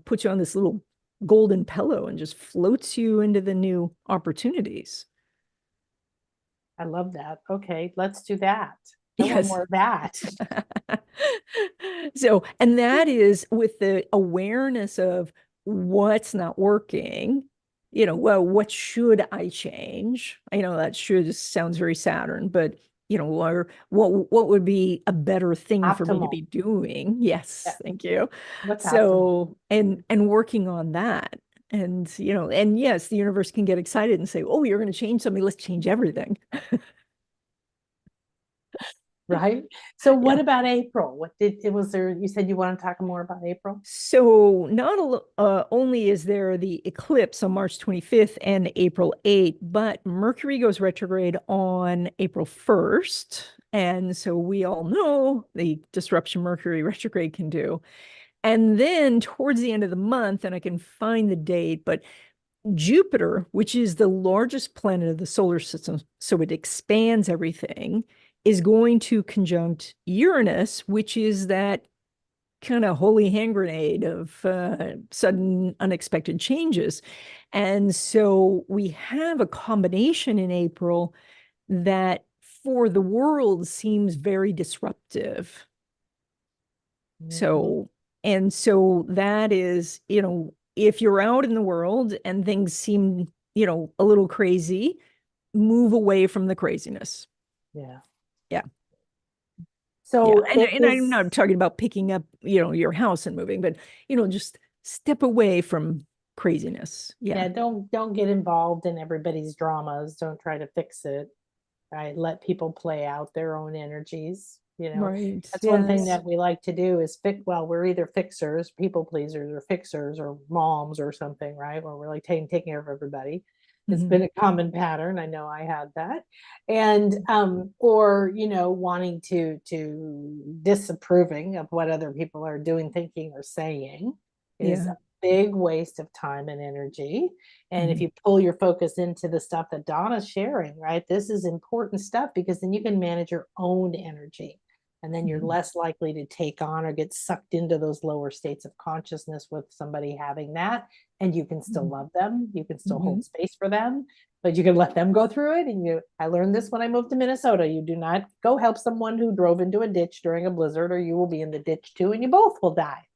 B: puts you on this little golden pillow and just floats you into the new opportunities.
A: I love that. Okay, let's do that. I want
B: Yes.
A: more of that.
B: So, and that is with the awareness of what's not working, well, what should I change? That should sounds very Saturn, but or what would be a better thing for me to
A: Optimal.
B: be doing?
A: Yeah.
B: Yes, thank you.
A: What's optimal?
B: So, and working on that. And and yes, the universe can get excited and say, "Oh, you're going to change something. Let's change everything."
A: Right? So what
B: Yeah.
A: about April? What did it was there you said you want to talk more about April?
B: So not only is there the eclipse on March 25th and April 8th, but Mercury goes retrograde on April 1st. And so we all know the disruption Mercury retrograde can do. And then towards the end of the month, and I can find the date, but Jupiter, which is the largest planet of the solar system, so it expands everything, is going to conjunct Uranus, which is that kind of holy hand grenade of sudden unexpected changes. And so we have a combination in April that for the world seems very disruptive.
A: Mhm.
B: So, and so that is, if you're out in the world and things seem, a little crazy, move away from the craziness.
A: Yeah.
B: Yeah. Yeah.
A: So
B: And,
A: it
B: and I'm
A: is
B: not talking about picking up, your house and moving, but, just step away from craziness. Yeah.
A: yeah, don't get involved in everybody's dramas. Don't try to fix it. Right? Let people play out their own energies.
B: Right.
A: That's one thing
B: Yes.
A: that we like to do is well, we're either fixers, people pleasers, or fixers, or moms, or something, right? Where we're like taking care of everybody. It's
B: Mhm.
A: been a common pattern. I know I had that. And or wanting to disapproving of what other people are doing, thinking, or saying is
B: Yeah.
A: a big waste of time and energy. And if
B: Mhm.
A: you pull your focus into the stuff that Donna's sharing, right, this is important stuff because then you can manage your own energy. And then you're
B: Mhm.
A: less likely to take on or get sucked into those lower states of consciousness with somebody having that. And you can still
B: Mhm.
A: love them. You can still hold
B: Mhm.
A: space for them, but you can let them go through it. And I learned this when I moved to Minnesota. You do not go help someone who drove into a ditch during a blizzard, or you will be in the ditch too, and you both will die.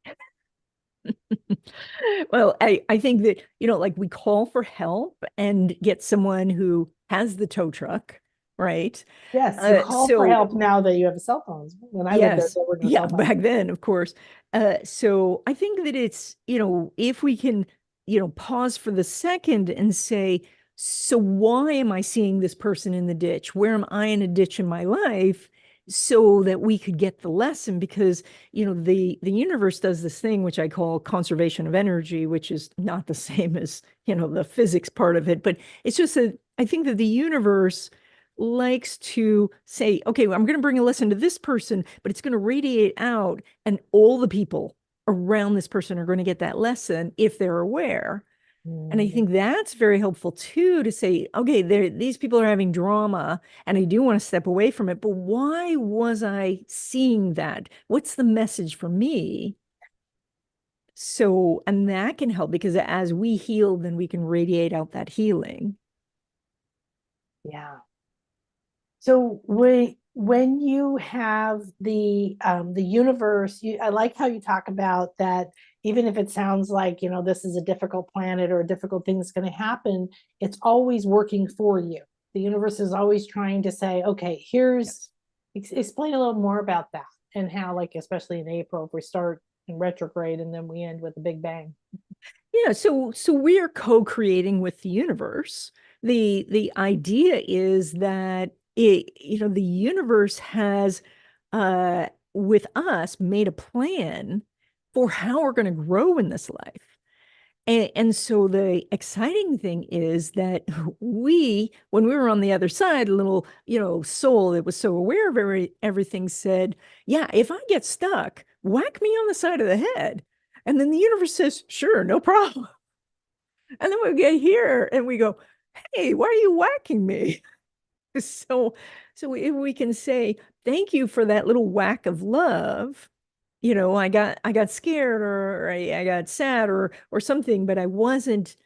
B: Well, I think that, like we call for help and get someone who has the tow truck, right?
A: Yes, you call for
B: So
A: help now that you have cell phones. When I lived there,
B: yes,
A: there were no
B: yeah,
A: cell phones.
B: back then, of course. So I think that it's, if we can, pause for the second and say, so why am I seeing this person in the ditch? Where am I in a ditch in my life? So that we could get the lesson, because the universe does this thing which I call conservation of energy, which is not the same as the physics part of it, but it's just that I think that the universe likes to say, okay, well, I'm going to bring a lesson to this person, but it's going to radiate out, and all the people around this person are going to get that lesson if they're aware. And I
A: Mm,
B: think that's very helpful too, to say, okay, these people are having drama and I do want to step away from it, but why was I seeing that? What's the message for me? So, and that can help because as we heal, then we can radiate out that healing.
A: Yeah. So when you have the universe, I like how you talk about that. Even if it sounds like, this is a difficult planet or a difficult thing that's going to happen, it's always working for you. The universe is always trying to say, okay,
B: Yes.
A: explain a little more about that, and how, like, especially in April, if we start in retrograde and then we end with a big bang.
B: Yeah, so we are co-creating with the universe. The idea is that the universe has with us made a plan for how we're going to grow in this life. And so the exciting thing is that when we were on the other side, a little, soul that was so aware of everything said, yeah, if I get stuck, whack me on the side of the head. And then the universe says, sure, no problem. And then we get here and we go, hey, why are you whacking me? So, so if we can say, thank you for that little whack of love, I got scared or I got sad or something, but I wasn't,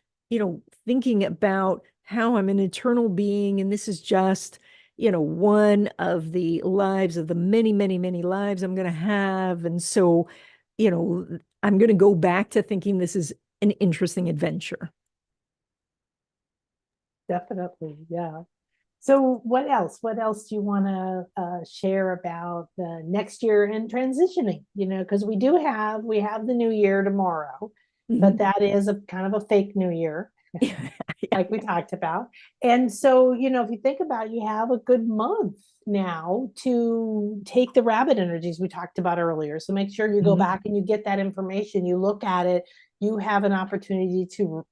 B: thinking about how I'm an eternal being and this is just, one of the lives of the many, many, many lives I'm going to have. And so, I'm going to go back to thinking this is an interesting adventure.
A: Definitely, yeah. So what else? What else do you want to share about the next year and transitioning? Because we have the new year tomorrow, but
B: Mhm.
A: that is a kind of a fake new year,
B: Yeah.
A: like we talked about. And so, if you think about it, you have a good month now to take the rabbit energies we talked about earlier. So make sure you go
B: Mhm.
A: back and you get that information, you look at it, you have an opportunity to,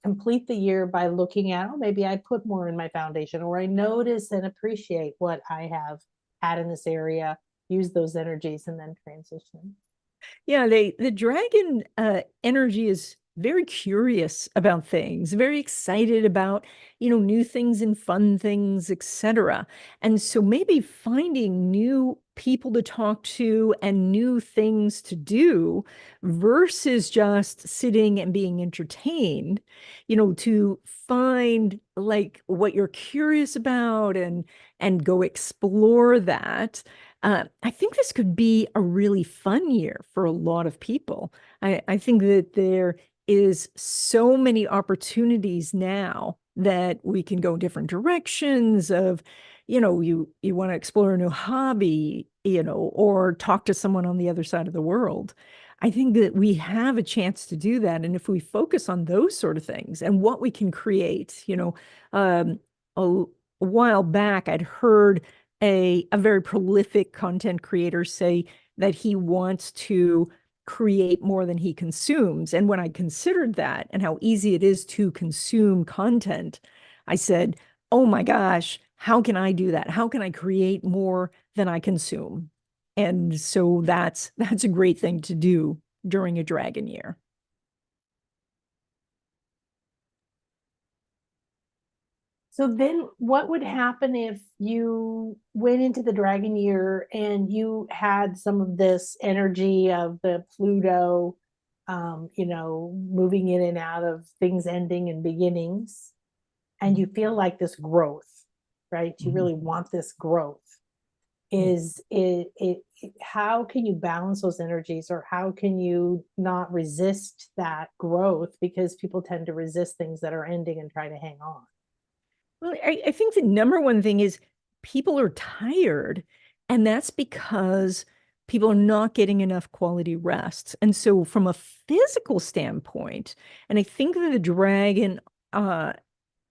A: complete the year by looking at, oh, maybe I put more in my foundation, or I notice and appreciate what I have had in this area, use those energies, and then transition.
B: Yeah, the dragon energy is very curious about things, very excited about, new things and fun things, etc. And so maybe finding new people to talk to and new things to do versus just sitting and being entertained, to find like what you're curious about and go explore that. I think this could be a really fun year for a lot of people. I think that there is so many opportunities now that we can go different directions of, you want to explore a new hobby, or talk to someone on the other side of the world. I think that we have a chance to do that. And if we focus on those sort of things and what we can create, um, a while back, I'd heard a very prolific content creator say that he wants to create more than he consumes. And when I considered that and how easy it is to consume content, I said, oh my gosh, how can I do that? How can I create more than I consume? And so that's a great thing to do during a dragon year.
A: So then what would happen if you went into the dragon year and you had some of this energy of the Pluto, moving in and out of things ending and beginnings, and you feel like this growth, right? You
B: Mhm.
A: really want this growth. How can you balance those energies, or how can you not resist that growth, because people tend to resist things that are ending and try to hang on.
B: Well, I think the number one thing is people are tired, and that's because people are not getting enough quality rest. And so, from a physical standpoint, and I think that the dragon uh,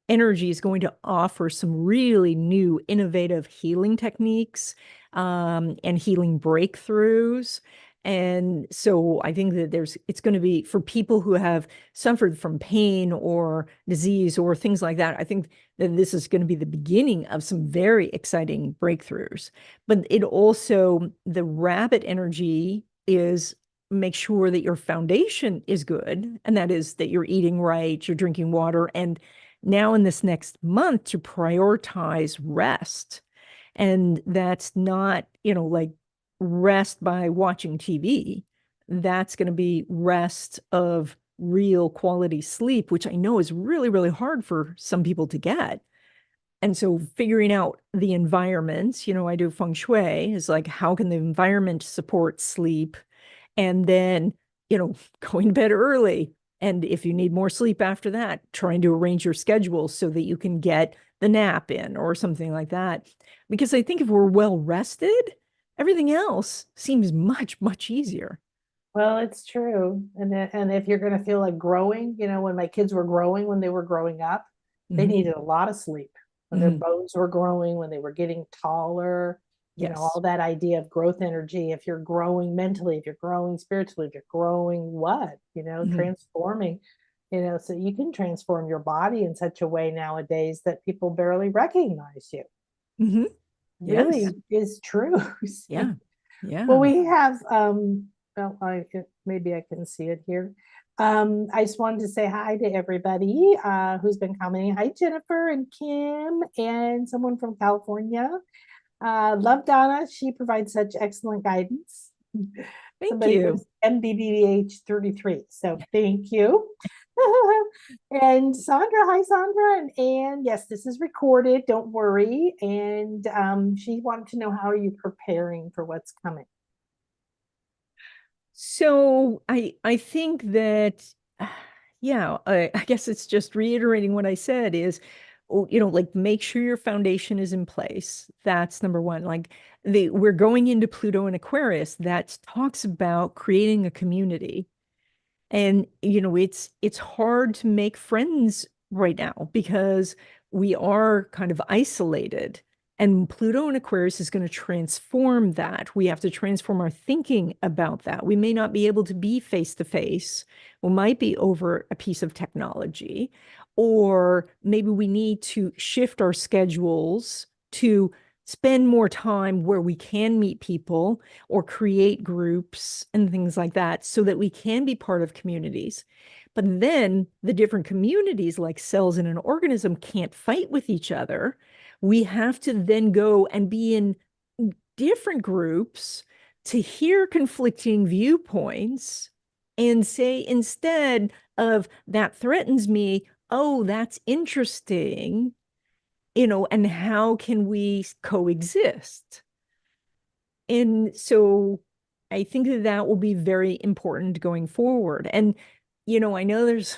B: energy is going to offer some really new, innovative healing techniques and healing breakthroughs. And so I think that it's going to be for people who have suffered from pain or disease or things like that. I think that this is going to be the beginning of some very exciting breakthroughs. But it also, the rabbit energy is make sure that your foundation is good. And that is that you're eating right, you're drinking water, and now in this next month to prioritize rest. And that's not, like rest by watching TV. that's going to be rest of real quality sleep, which I know is really, really hard for some people to get. And so figuring out the environments, I do feng shui, is like, how can the environment support sleep? And then, going to bed early. And if you need more sleep after that, trying to arrange your schedule so that you can get the nap in or something like that. Because I think if we're well rested, everything else seems much, much easier.
A: Well, it's true. And if you're going to feel like growing, when my kids were growing, when they were growing up, they
B: Mhm.
A: needed a lot of sleep. When their
B: Mhm.
A: bones were growing, when they were getting taller, all
B: Yes.
A: that idea of growth energy. If you're growing mentally, if you're growing spiritually, if you're growing what,
B: Mhm.
A: transforming, so you can transform your body in such a way nowadays that people barely recognize you.
B: Mhm. Yes.
A: Really is true.
B: Yeah.
A: Well,
B: Yeah.
A: we have well, maybe I can see it here. I just wanted to say hi to everybody who's been commenting. Hi, Jennifer and Kim, and someone from California. Love Donna. She provides such excellent guidance.
B: Thank
A: Somebody
B: you.
A: was MBBH 33. So thank you. And Sandra, hi Sandra, and yes, this is recorded. Don't worry. And she wanted to know, how are you preparing for what's coming?
B: So I think that yeah, I guess it's just reiterating what I said is, like, make sure your foundation is in place. That's number one. Like, we're going into Pluto and Aquarius that talks about creating a community. And it's hard to make friends right now because we are kind of isolated. And Pluto and Aquarius is going to transform that. We have to transform our thinking about that. We may not be able to be face to face. We might be over a piece of technology, or maybe we need to shift our schedules to spend more time where we can meet people or create groups and things like that so that we can be part of communities. But then the different communities, like cells in an organism, can't fight with each other. We have to then go and be in different groups to hear conflicting viewpoints and say, instead of that threatens me, oh, that's interesting, and how can we coexist? And so I think that that will be very important going forward. And, I know there's,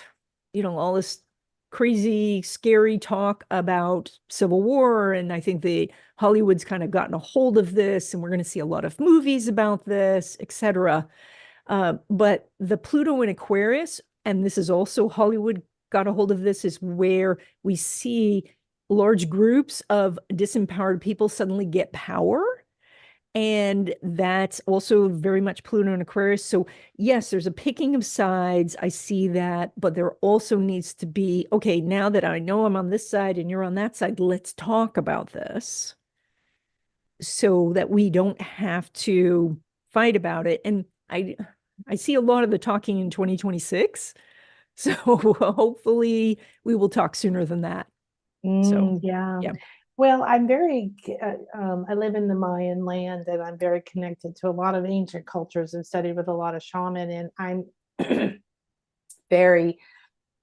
B: all this crazy, scary talk about civil war. And I think the Hollywood's kind of gotten a hold of this, and we're going to see a lot of movies about this, etc. But the Pluto in Aquarius, and this is also Hollywood got a hold of this, is where we see large groups of disempowered people suddenly get power, and that's also very much Pluto and Aquarius. So, yes, there's a picking of sides. I see that. But there also needs to be, okay, now that I know I'm on this side and you're on that side, let's talk about this so that we don't have to fight about it. And I see a lot of the talking in 2026. So hopefully we will talk sooner than that. So,
A: Yeah.
B: yeah.
A: Well, I live in the Mayan land, and I'm very connected to a lot of ancient cultures and studied with a lot of shaman. And I'm very,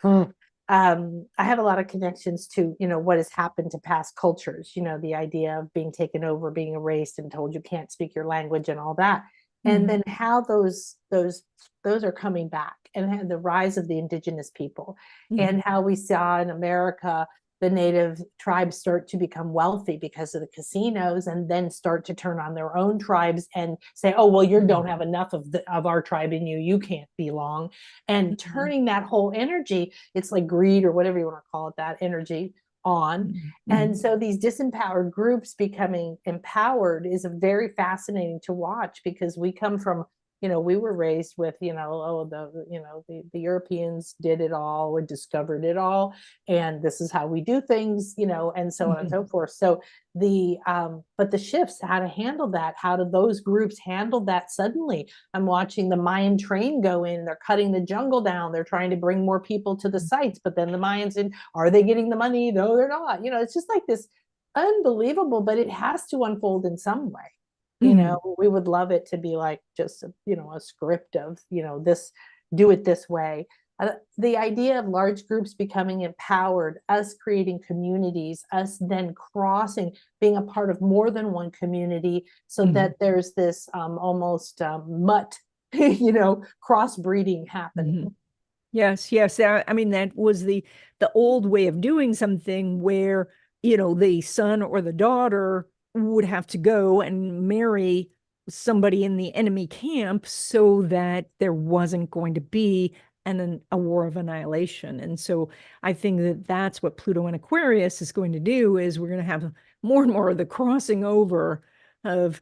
A: I have a lot of connections to, what has happened to past cultures, the idea of being taken over, being erased and told you can't speak your language and all that. And
B: Mhm.
A: then how those are coming back, and the rise of the indigenous people,
B: Mhm.
A: and how we saw in America the native tribes start to become wealthy because of the casinos, and then start to turn on their own tribes and say, oh, well, you don't
B: Mhm.
A: have enough of our tribe in you, you can't belong. And
B: Mhm.
A: turning that whole energy, it's like greed or whatever you want to call it, that energy on. And
B: Mhm.
A: so these disempowered groups becoming empowered is very fascinating to watch, because we come from, we were raised with, oh, the Europeans did it all and discovered it all, and this is how we do things, and so on and
B: Mhm.
A: so forth. So but the shifts, how to handle that, how do those groups handle that? Suddenly I'm watching the Mayan train go in, they're cutting the jungle down, they're trying to bring more people to the sites, but then the Mayans, in, are they getting the money? No, they're not. It's just like this unbelievable, but it has to unfold in some way. We would love it to be like just, a script of, this, do it this way. The idea of large groups becoming empowered, us creating communities, us then crossing, being a part of more than one community, so that there's this almost mutt, crossbreeding happening.
B: Yes, yes. I mean, that was the old way of doing something where, the son or the daughter would have to go and marry somebody in the enemy camp so that there wasn't going to be a war of annihilation. And so I think that that's what Pluto and Aquarius is going to do, is we're going to have more and more of the crossing over of,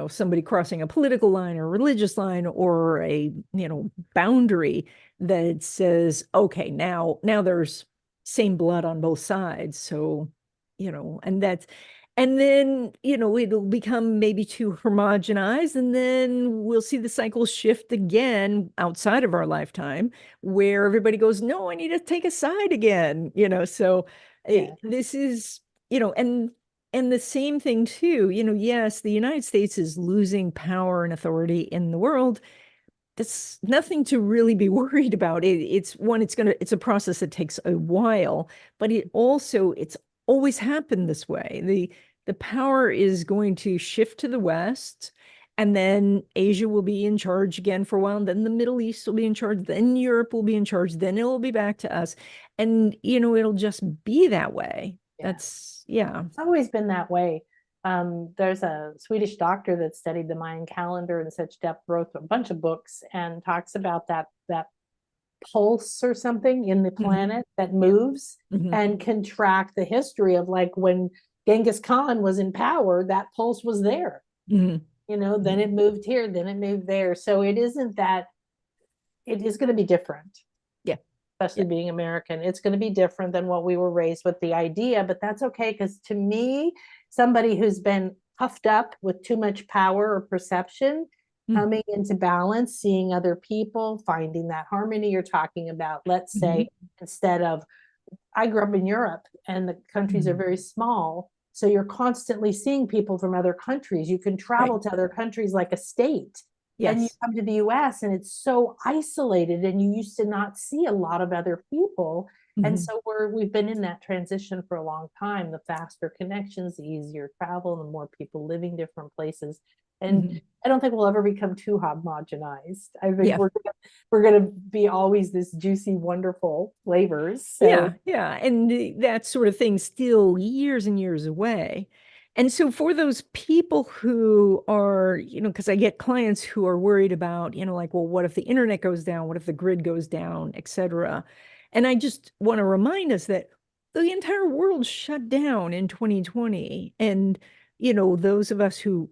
B: somebody crossing a political line or religious line or a, boundary that says, okay, now there's same blood on both sides. So, and then, it'll become maybe too homogenized, and then we'll see the cycle shift again outside of our lifetime where everybody goes, no, I need to take a side again, so this is, and the same thing too, yes, the United States is losing power and authority in the world. That's nothing to really be worried about. It's a process that takes a while, but it's always happened this way. The power is going to shift to the West, and then Asia will be in charge again for a while, and then the Middle East will be in charge, then Europe will be in charge, then it'll be back to us. And it'll just be that way. It's
A: always been that way. There's a Swedish doctor that studied the Mayan calendar in such depth, wrote a bunch of books, and talks about that pulse or something in the planet that moves and can track the history of, like, when Genghis Khan was in power, that pulse was there. Then it moved here, then it moved there. So it isn't that, it is going to be different. Especially being American, it's going to be different than what we were raised with, the idea, but that's okay. Because to me, somebody who's been puffed up with too much power or perception, coming into balance, seeing other people, finding that harmony you're talking about, let's say, instead of, I grew up in Europe and the countries are very small. So you're constantly seeing people from other countries. You can travel to other countries like a state. And you come to the US and it's so isolated, and you used to not see a lot of other people. And so we've been in that transition for a long time. The faster connections, the easier travel, the more people living different places. And I don't think we'll ever become too homogenized. I think we're gonna be always this juicy, wonderful flavors. So
B: and that sort of thing still years and years away. And so for those people who are, because I get clients who are worried about, like, well, what if the internet goes down? What if the grid goes down, et cetera? And I just want to remind us that the entire world shut down in 2020. And, those of us who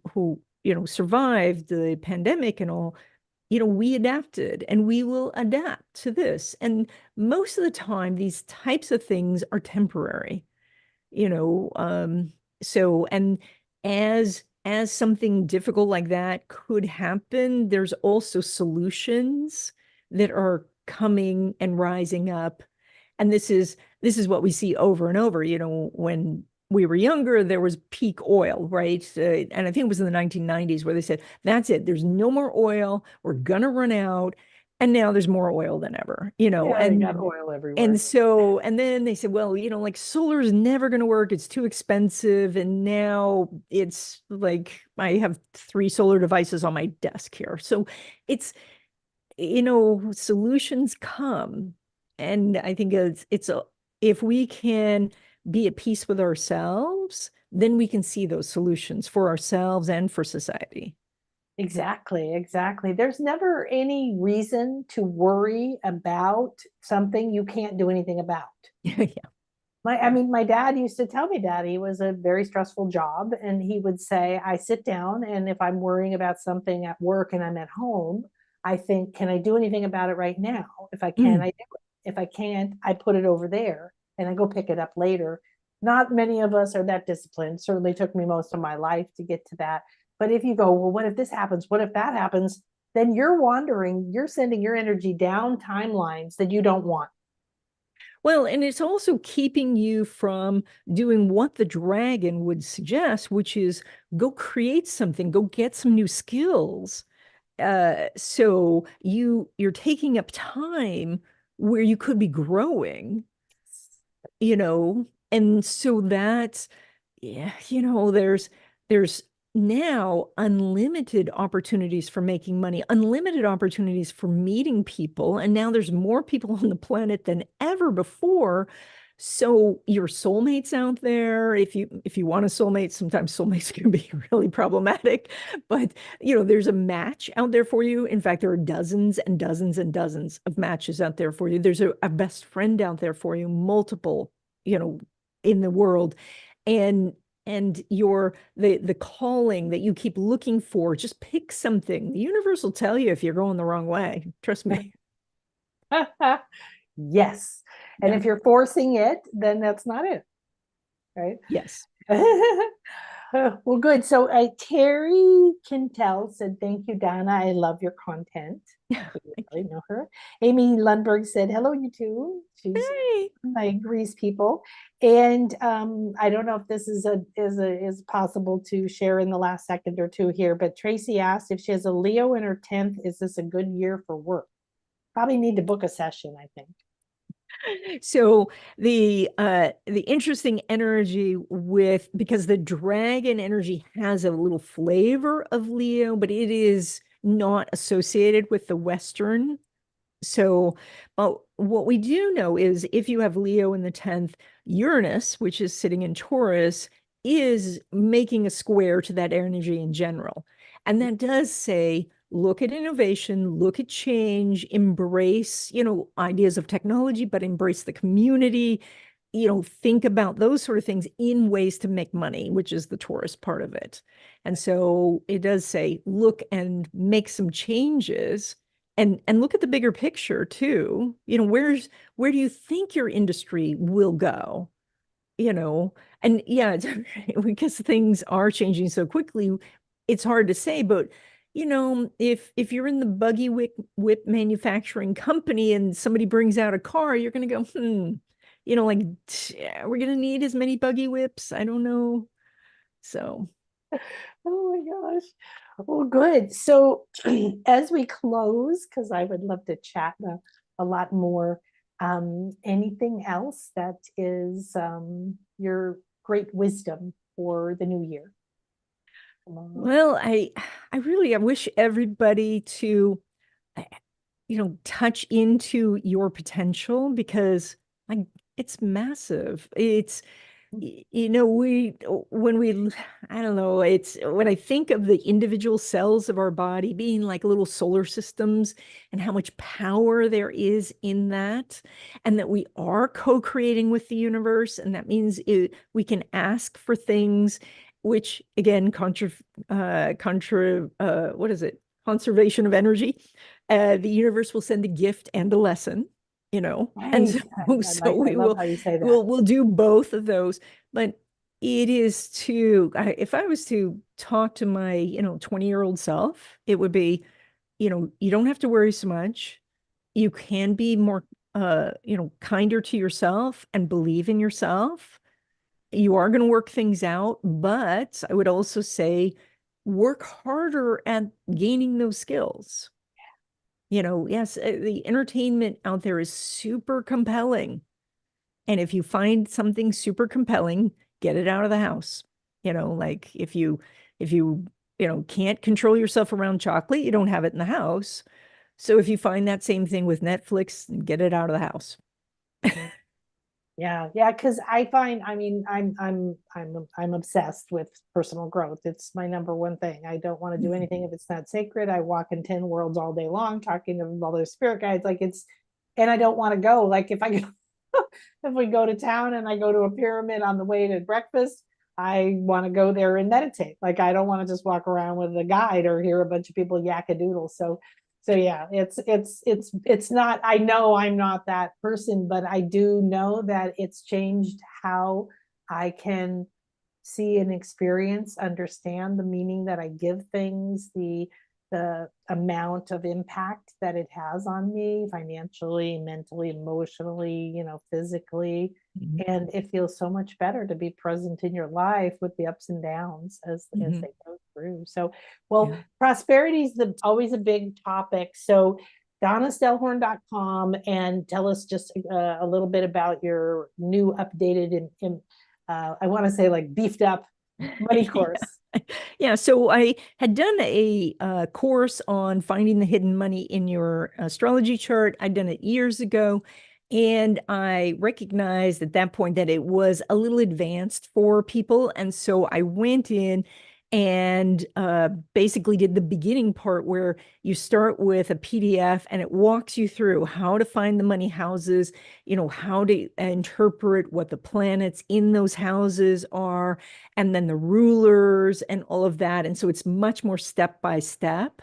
B: survived the pandemic and all, we adapted, and we will adapt to this. And most of the time, these types of things are temporary, so, and as something difficult like that could happen, there's also solutions that are coming and rising up. And this is what we see over and over. When we were younger, there was peak oil, right? And I think it was in the 1990s where they said, that's it, there's no more oil, we're gonna run out. And now there's more oil than ever,
A: and got oil everywhere.
B: And so, and then they said, well, like, solar is never going to work. It's too expensive. And now it's like, I have 3 solar devices on my desk here. So it's, solutions come. And I think if we can be at peace with ourselves, then we can see those solutions for ourselves and for society.
A: Exactly. There's never any reason to worry about something you can't do anything about. My dad used to tell me that he was a very stressful job, and he would say, I sit down, and if I'm worrying about something at work and I'm at home, I think, can I do anything about it right now? If I can, I do it. If I can't, I put it over there and I go pick it up later. Not many of us are that disciplined. Certainly took me most of my life to get to that. But if you go, well, what if this happens? What if that happens? Then you're wandering, you're sending your energy down timelines that you don't want.
B: Well, and it's also keeping you from doing what the dragon would suggest, which is go create something, go get some new skills. So you're taking up time where you could be growing, and so that's, yeah, there's now unlimited opportunities for making money, unlimited opportunities for meeting people, and now there's more people on the planet than ever before. So your soulmates out there, if you want a soulmate, sometimes soulmates can be really problematic, but there's a match out there for you. In fact, there are dozens and dozens and dozens of matches out there for you. There's a best friend out there for you, multiple, in the world. And the calling that you keep looking for, just pick something. The universe will tell you if you're going the wrong way. Trust me.
A: Yes. And
B: Yeah.
A: if you're forcing it, then that's not it. Right.
B: Yes.
A: Well, good. So Terry Quintel said, thank you, Donna. I love your content. You probably know her. Amy Lundberg said, hello, you two. She's
B: Hey.
A: my Greece people. And I don't know if this is possible to share in the last second or two here, but Tracy asked if she has a Leo in her 10th, is this a good year for work? Probably need to book a session, I think.
B: So the interesting energy because the dragon energy has a little flavor of Leo, but it is not associated with the Western. So what we do know is if you have Leo in the 10th, Uranus, which is sitting in Taurus, is making a square to that energy in general. And that does say, look at innovation, look at change, embrace, ideas of technology, but embrace the community, think about those sort of things in ways to make money, which is the Taurus part of it. And so it does say, look and make some changes and look at the bigger picture too. Where do you think your industry will go? And yeah, because things are changing so quickly, it's hard to say, but if you're in the buggy whip manufacturing company and somebody brings out a car, you're going to go, like, we're going to need as many buggy whips. I don't know. So,
A: Oh my gosh. Well, good. So as we close, because I would love to chat a lot more, anything else that is your great wisdom for the new year?
B: well, I wish everybody to touch into your potential, because like it's massive. It's we when we I don't know, it's when I think of the individual cells of our body being like little solar systems and how much power there is in that, and that we are co-creating with the universe, and that means we can ask for things, which again what is it, conservation of energy. The universe will send a gift and a lesson, and
A: Right.
B: so
A: I
B: we
A: love
B: will
A: how you say that.
B: we'll do both of those. But it is if I was to talk to my 20-year-old self, it would be, you don't have to worry so much. You can be more kinder to yourself and believe in yourself. You are going to work things out, but I would also say work harder at gaining those skills. Yes, the entertainment out there is super compelling. And if you find something super compelling, get it out of the house. Like if you can't control yourself around chocolate, you don't have it in the house. So if you find that same thing with Netflix, get it out of the house.
A: Yeah, yeah, because I find, I mean, I'm obsessed with personal growth. It's my number one thing. I don't want to do anything if it's not sacred. I walk in 10 worlds all day long talking to all those spirit guides. Like and I don't want to go. Like if I go, if we go to town and I go to a pyramid on the way to breakfast, I want to go there and meditate. Like I don't want to just walk around with a guide or hear a bunch of people yak a doodle. So yeah, it's not, I know I'm not that person, but I do know that it's changed how I can see and experience, understand the meaning that I give things, the the amount of impact that it has on me financially, mentally, emotionally, physically.
B: Mhm.
A: And it feels so much better to be present in your life with the ups and downs as
B: Mhm.
A: they go through. So, well,
B: Yeah.
A: prosperity is always a big topic. So donnastellhorn.com, and tell us just a little bit about your new updated and I want to say like beefed up money course.
B: Yeah, so I had done a course on finding the hidden money in your astrology chart. I'd done it years ago, and I recognized at that point that it was a little advanced for people. And so I went in and basically did the beginning part where you start with a PDF and it walks you through how to find the money houses, how to interpret what the planets in those houses are, and then the rulers and all of that. And so it's much more step by step.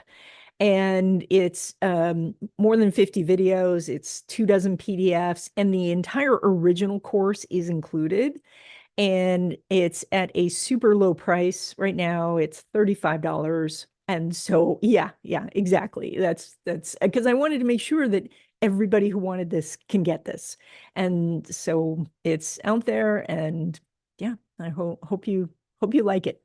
B: And it's more than 50 videos, it's 24 PDFs, and the entire original course is included. And it's at a super low price right now. It's $35. And so, yeah, exactly. That's because I wanted to make sure that everybody who wanted this can get this. And so it's out there, and yeah, I hope you like it.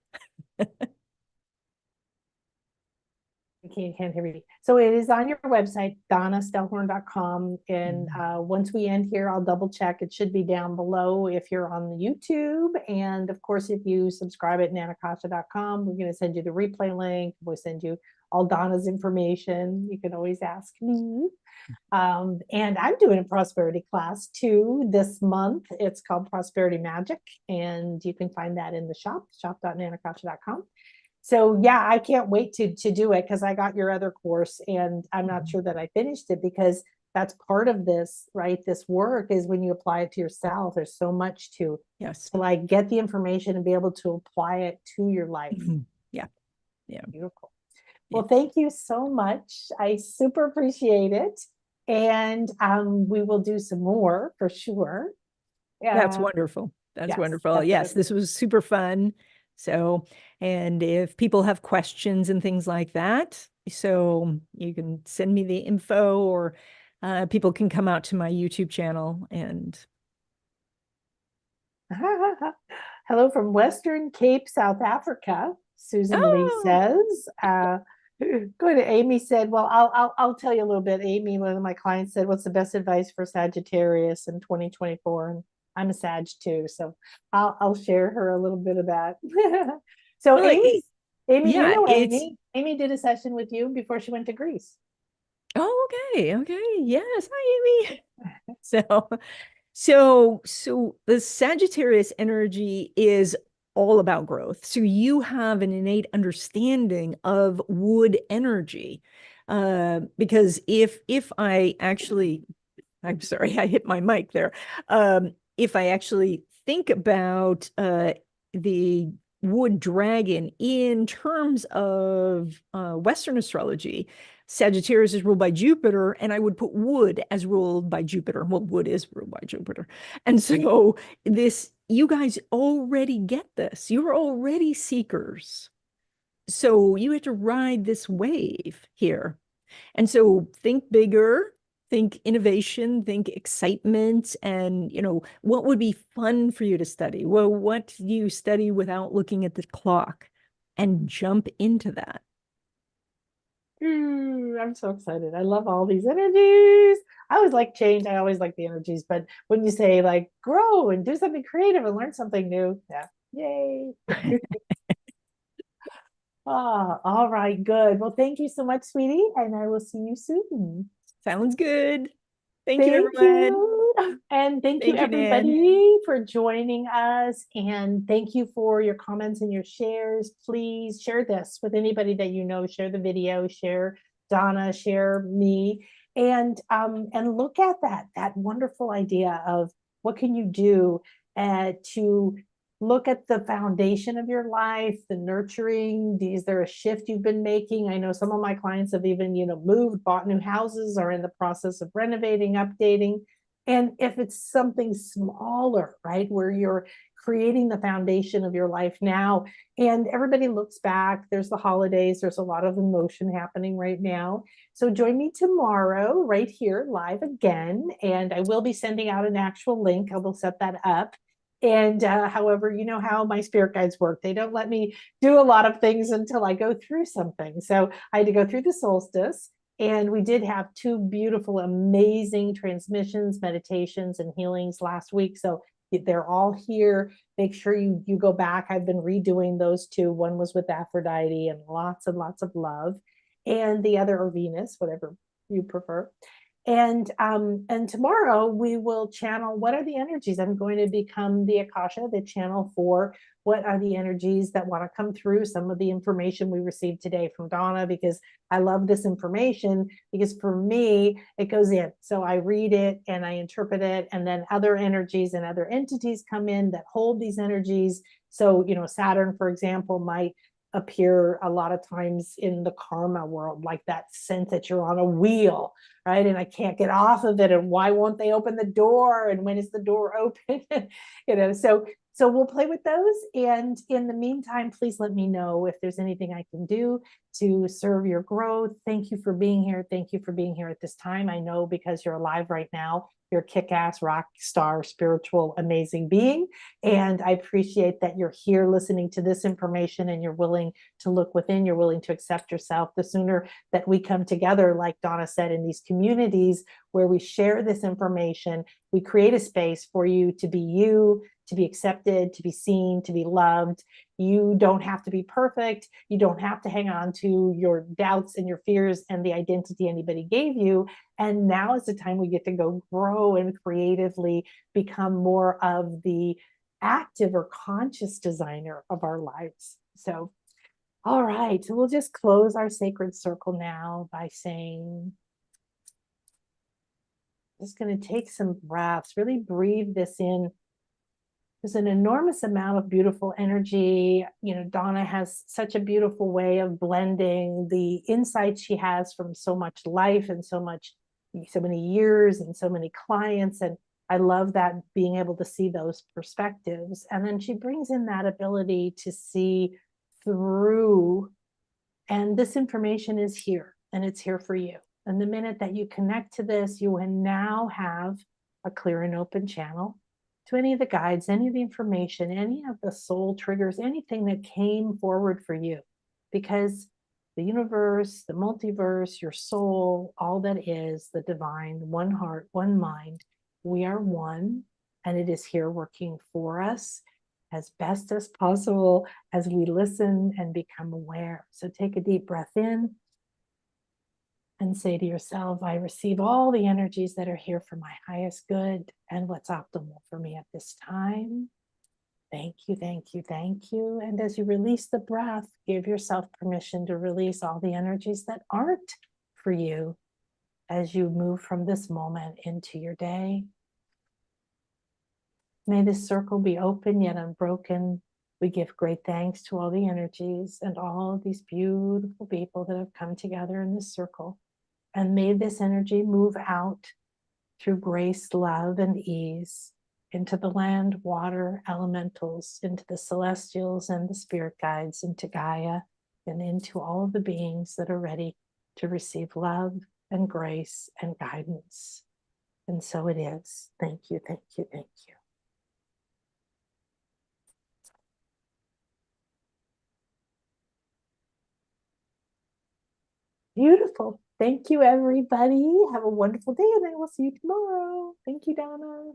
A: You can't hear me. So it is on your website, donnastellhorn.com. And once we end here, I'll double check. It should be down below if you're on the YouTube. And of course, if you subscribe at nanakasha.com, we're going to send you the replay link. We'll send you all Donna's information. You can always ask me. And I'm doing a prosperity class too this month. It's called Prosperity Magic. And you can find that in the shop.nanakasha.com. So yeah, I can't wait to do it because I got your other course and I'm not sure that I finished it, because that's part of this, right? This work is when you apply it to yourself. There's so much to like get the information and be able to apply it to your life.
B: Yeah.
A: Beautiful. Well, thank you so much. I super appreciate it. And we will do some more for sure.
B: That's wonderful. That's wonderful.
A: Definitely.
B: Yes, this was super fun. So, and if people have questions and things like that, so you can send me the info, or people can come out to my YouTube channel and.
A: Hello from Western Cape, South Africa. Susan Lee says. Good. Amy said, well, I'll tell you a little bit. Amy, one of my clients, said, what's the best advice for Sagittarius in 2024? And I'm a Sag too, so I'll share her a little bit of that. So
B: Well,
A: Amy,
B: yeah,
A: you know Amy. Amy did a session with you before she went to Greece.
B: Oh, okay. Yes. Hi, Amy. So the Sagittarius energy is all about growth. So you have an innate understanding of wood energy. Because if I actually, I'm sorry, I hit my mic there. If I actually think about the wood dragon in terms of Western astrology, Sagittarius is ruled by Jupiter, and I would put wood as ruled by Jupiter. Well, wood is ruled by Jupiter. And so you guys already get this. You're already seekers. So you have to ride this wave here. And so think bigger, think innovation, think excitement, and what would be fun for you to study? Well, what do you study without looking at the clock? And jump into that.
A: I'm so excited. I love all these energies. I always like change. I always like the energies. But when you say like grow and do something creative and learn something new, yeah, yay. All right, good. Well, thank you so much, sweetie. And I will see you soon.
B: Sounds good. Thank you,
A: Thank
B: everyone.
A: you. And thank you,
B: Thank you, Nan.
A: everybody, for joining us. And thank you for your comments and your shares. Please share this with anybody that you know. Share the video, share Donna, share me, and look at that wonderful idea of what can you do to look at the foundation of your life, the nurturing. Is there a shift you've been making? I know some of my clients have even, moved, bought new houses, are in the process of renovating, updating. And if it's something smaller, right, where you're creating the foundation of your life now, and everybody looks back, there's the holidays, there's a lot of emotion happening right now. So join me tomorrow right here live again. And I will be sending out an actual link. I will set that up. And however, you know how my spirit guides work. They don't let me do a lot of things until I go through something. So I had to go through the solstice. And we did have two beautiful, amazing transmissions, meditations, and healings last week. So they're all here. Make sure you go back. I've been redoing those two. One was with Aphrodite and lots of love, and the other or Venus, whatever you prefer. And tomorrow we will channel what are the energies. I'm going to become the Akasha, the channel for what are the energies that want to come through. Some of the information we received today from Donna, because I love this information, because for me it goes in. So I read it and I interpret it, and then other energies and other entities come in that hold these energies. So, you know, Saturn, for example, might appear a lot of times in the karma world, like that sense that you're on a wheel, right? And I can't get off of it. And why won't they open the door? And when is the door open? You know, so we'll play with those. And in the meantime, please let me know if there's anything I can do to serve your growth. Thank you for being here. Thank you for being here at this time. I know because you're alive right now, you're a kick-ass rock star, spiritual, amazing being. And I appreciate that you're here listening to this information and you're willing to look within, you're willing to accept yourself. The sooner that we come together, like Donna said, in these communities where we share this information, we create a space for you, to be accepted, to be seen, to be loved. You don't have to be perfect. You don't have to hang on to your doubts and your fears and the identity anybody gave you. And now is the time we get to go grow and creatively become more of the active or conscious designer of our lives. So, all right, so we'll just close our sacred circle now by saying, just going to take some breaths, really breathe this in. There's an enormous amount of beautiful energy. You know, Donna has such a beautiful way of blending the insights she has from so much life and so many years and so many clients. And I love that, being able to see those perspectives. And then she brings in that ability to see through. And this information is here, and it's here for you. And the minute that you connect to this, you will now have a clear and open channel to any of the guides, any of the information, any of the soul triggers, anything that came forward for you. Because the universe, the multiverse, your soul, all that is the divine, one heart, one mind, we are one, and it is here working for us as best as possible as we listen and become aware. So take a deep breath in and say to yourself, I receive all the energies that are here for my highest good and what's optimal for me at this time. Thank you, thank you, thank you. And as you release the breath, give yourself permission to release all the energies that aren't for you as you move from this moment into your day. May this circle be open yet unbroken. We give great thanks to all the energies and all of these beautiful people that have come together in this circle. And may this energy move out through grace, love, and ease into the land, water, elementals, into the celestials and the spirit guides, into Gaia, and into all of the beings that are ready to receive love and grace and guidance. And so it is. Thank you, thank you, thank you. Beautiful. Thank you, everybody. Have a wonderful day, and I will see you tomorrow. Thank you, Donna.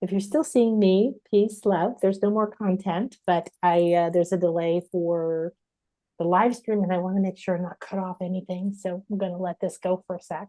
A: If you're still seeing me, peace, love. There's no more content, but there's a delay for the live stream, and I want to make sure I'm not cut off anything. So I'm going to let this go for a sec.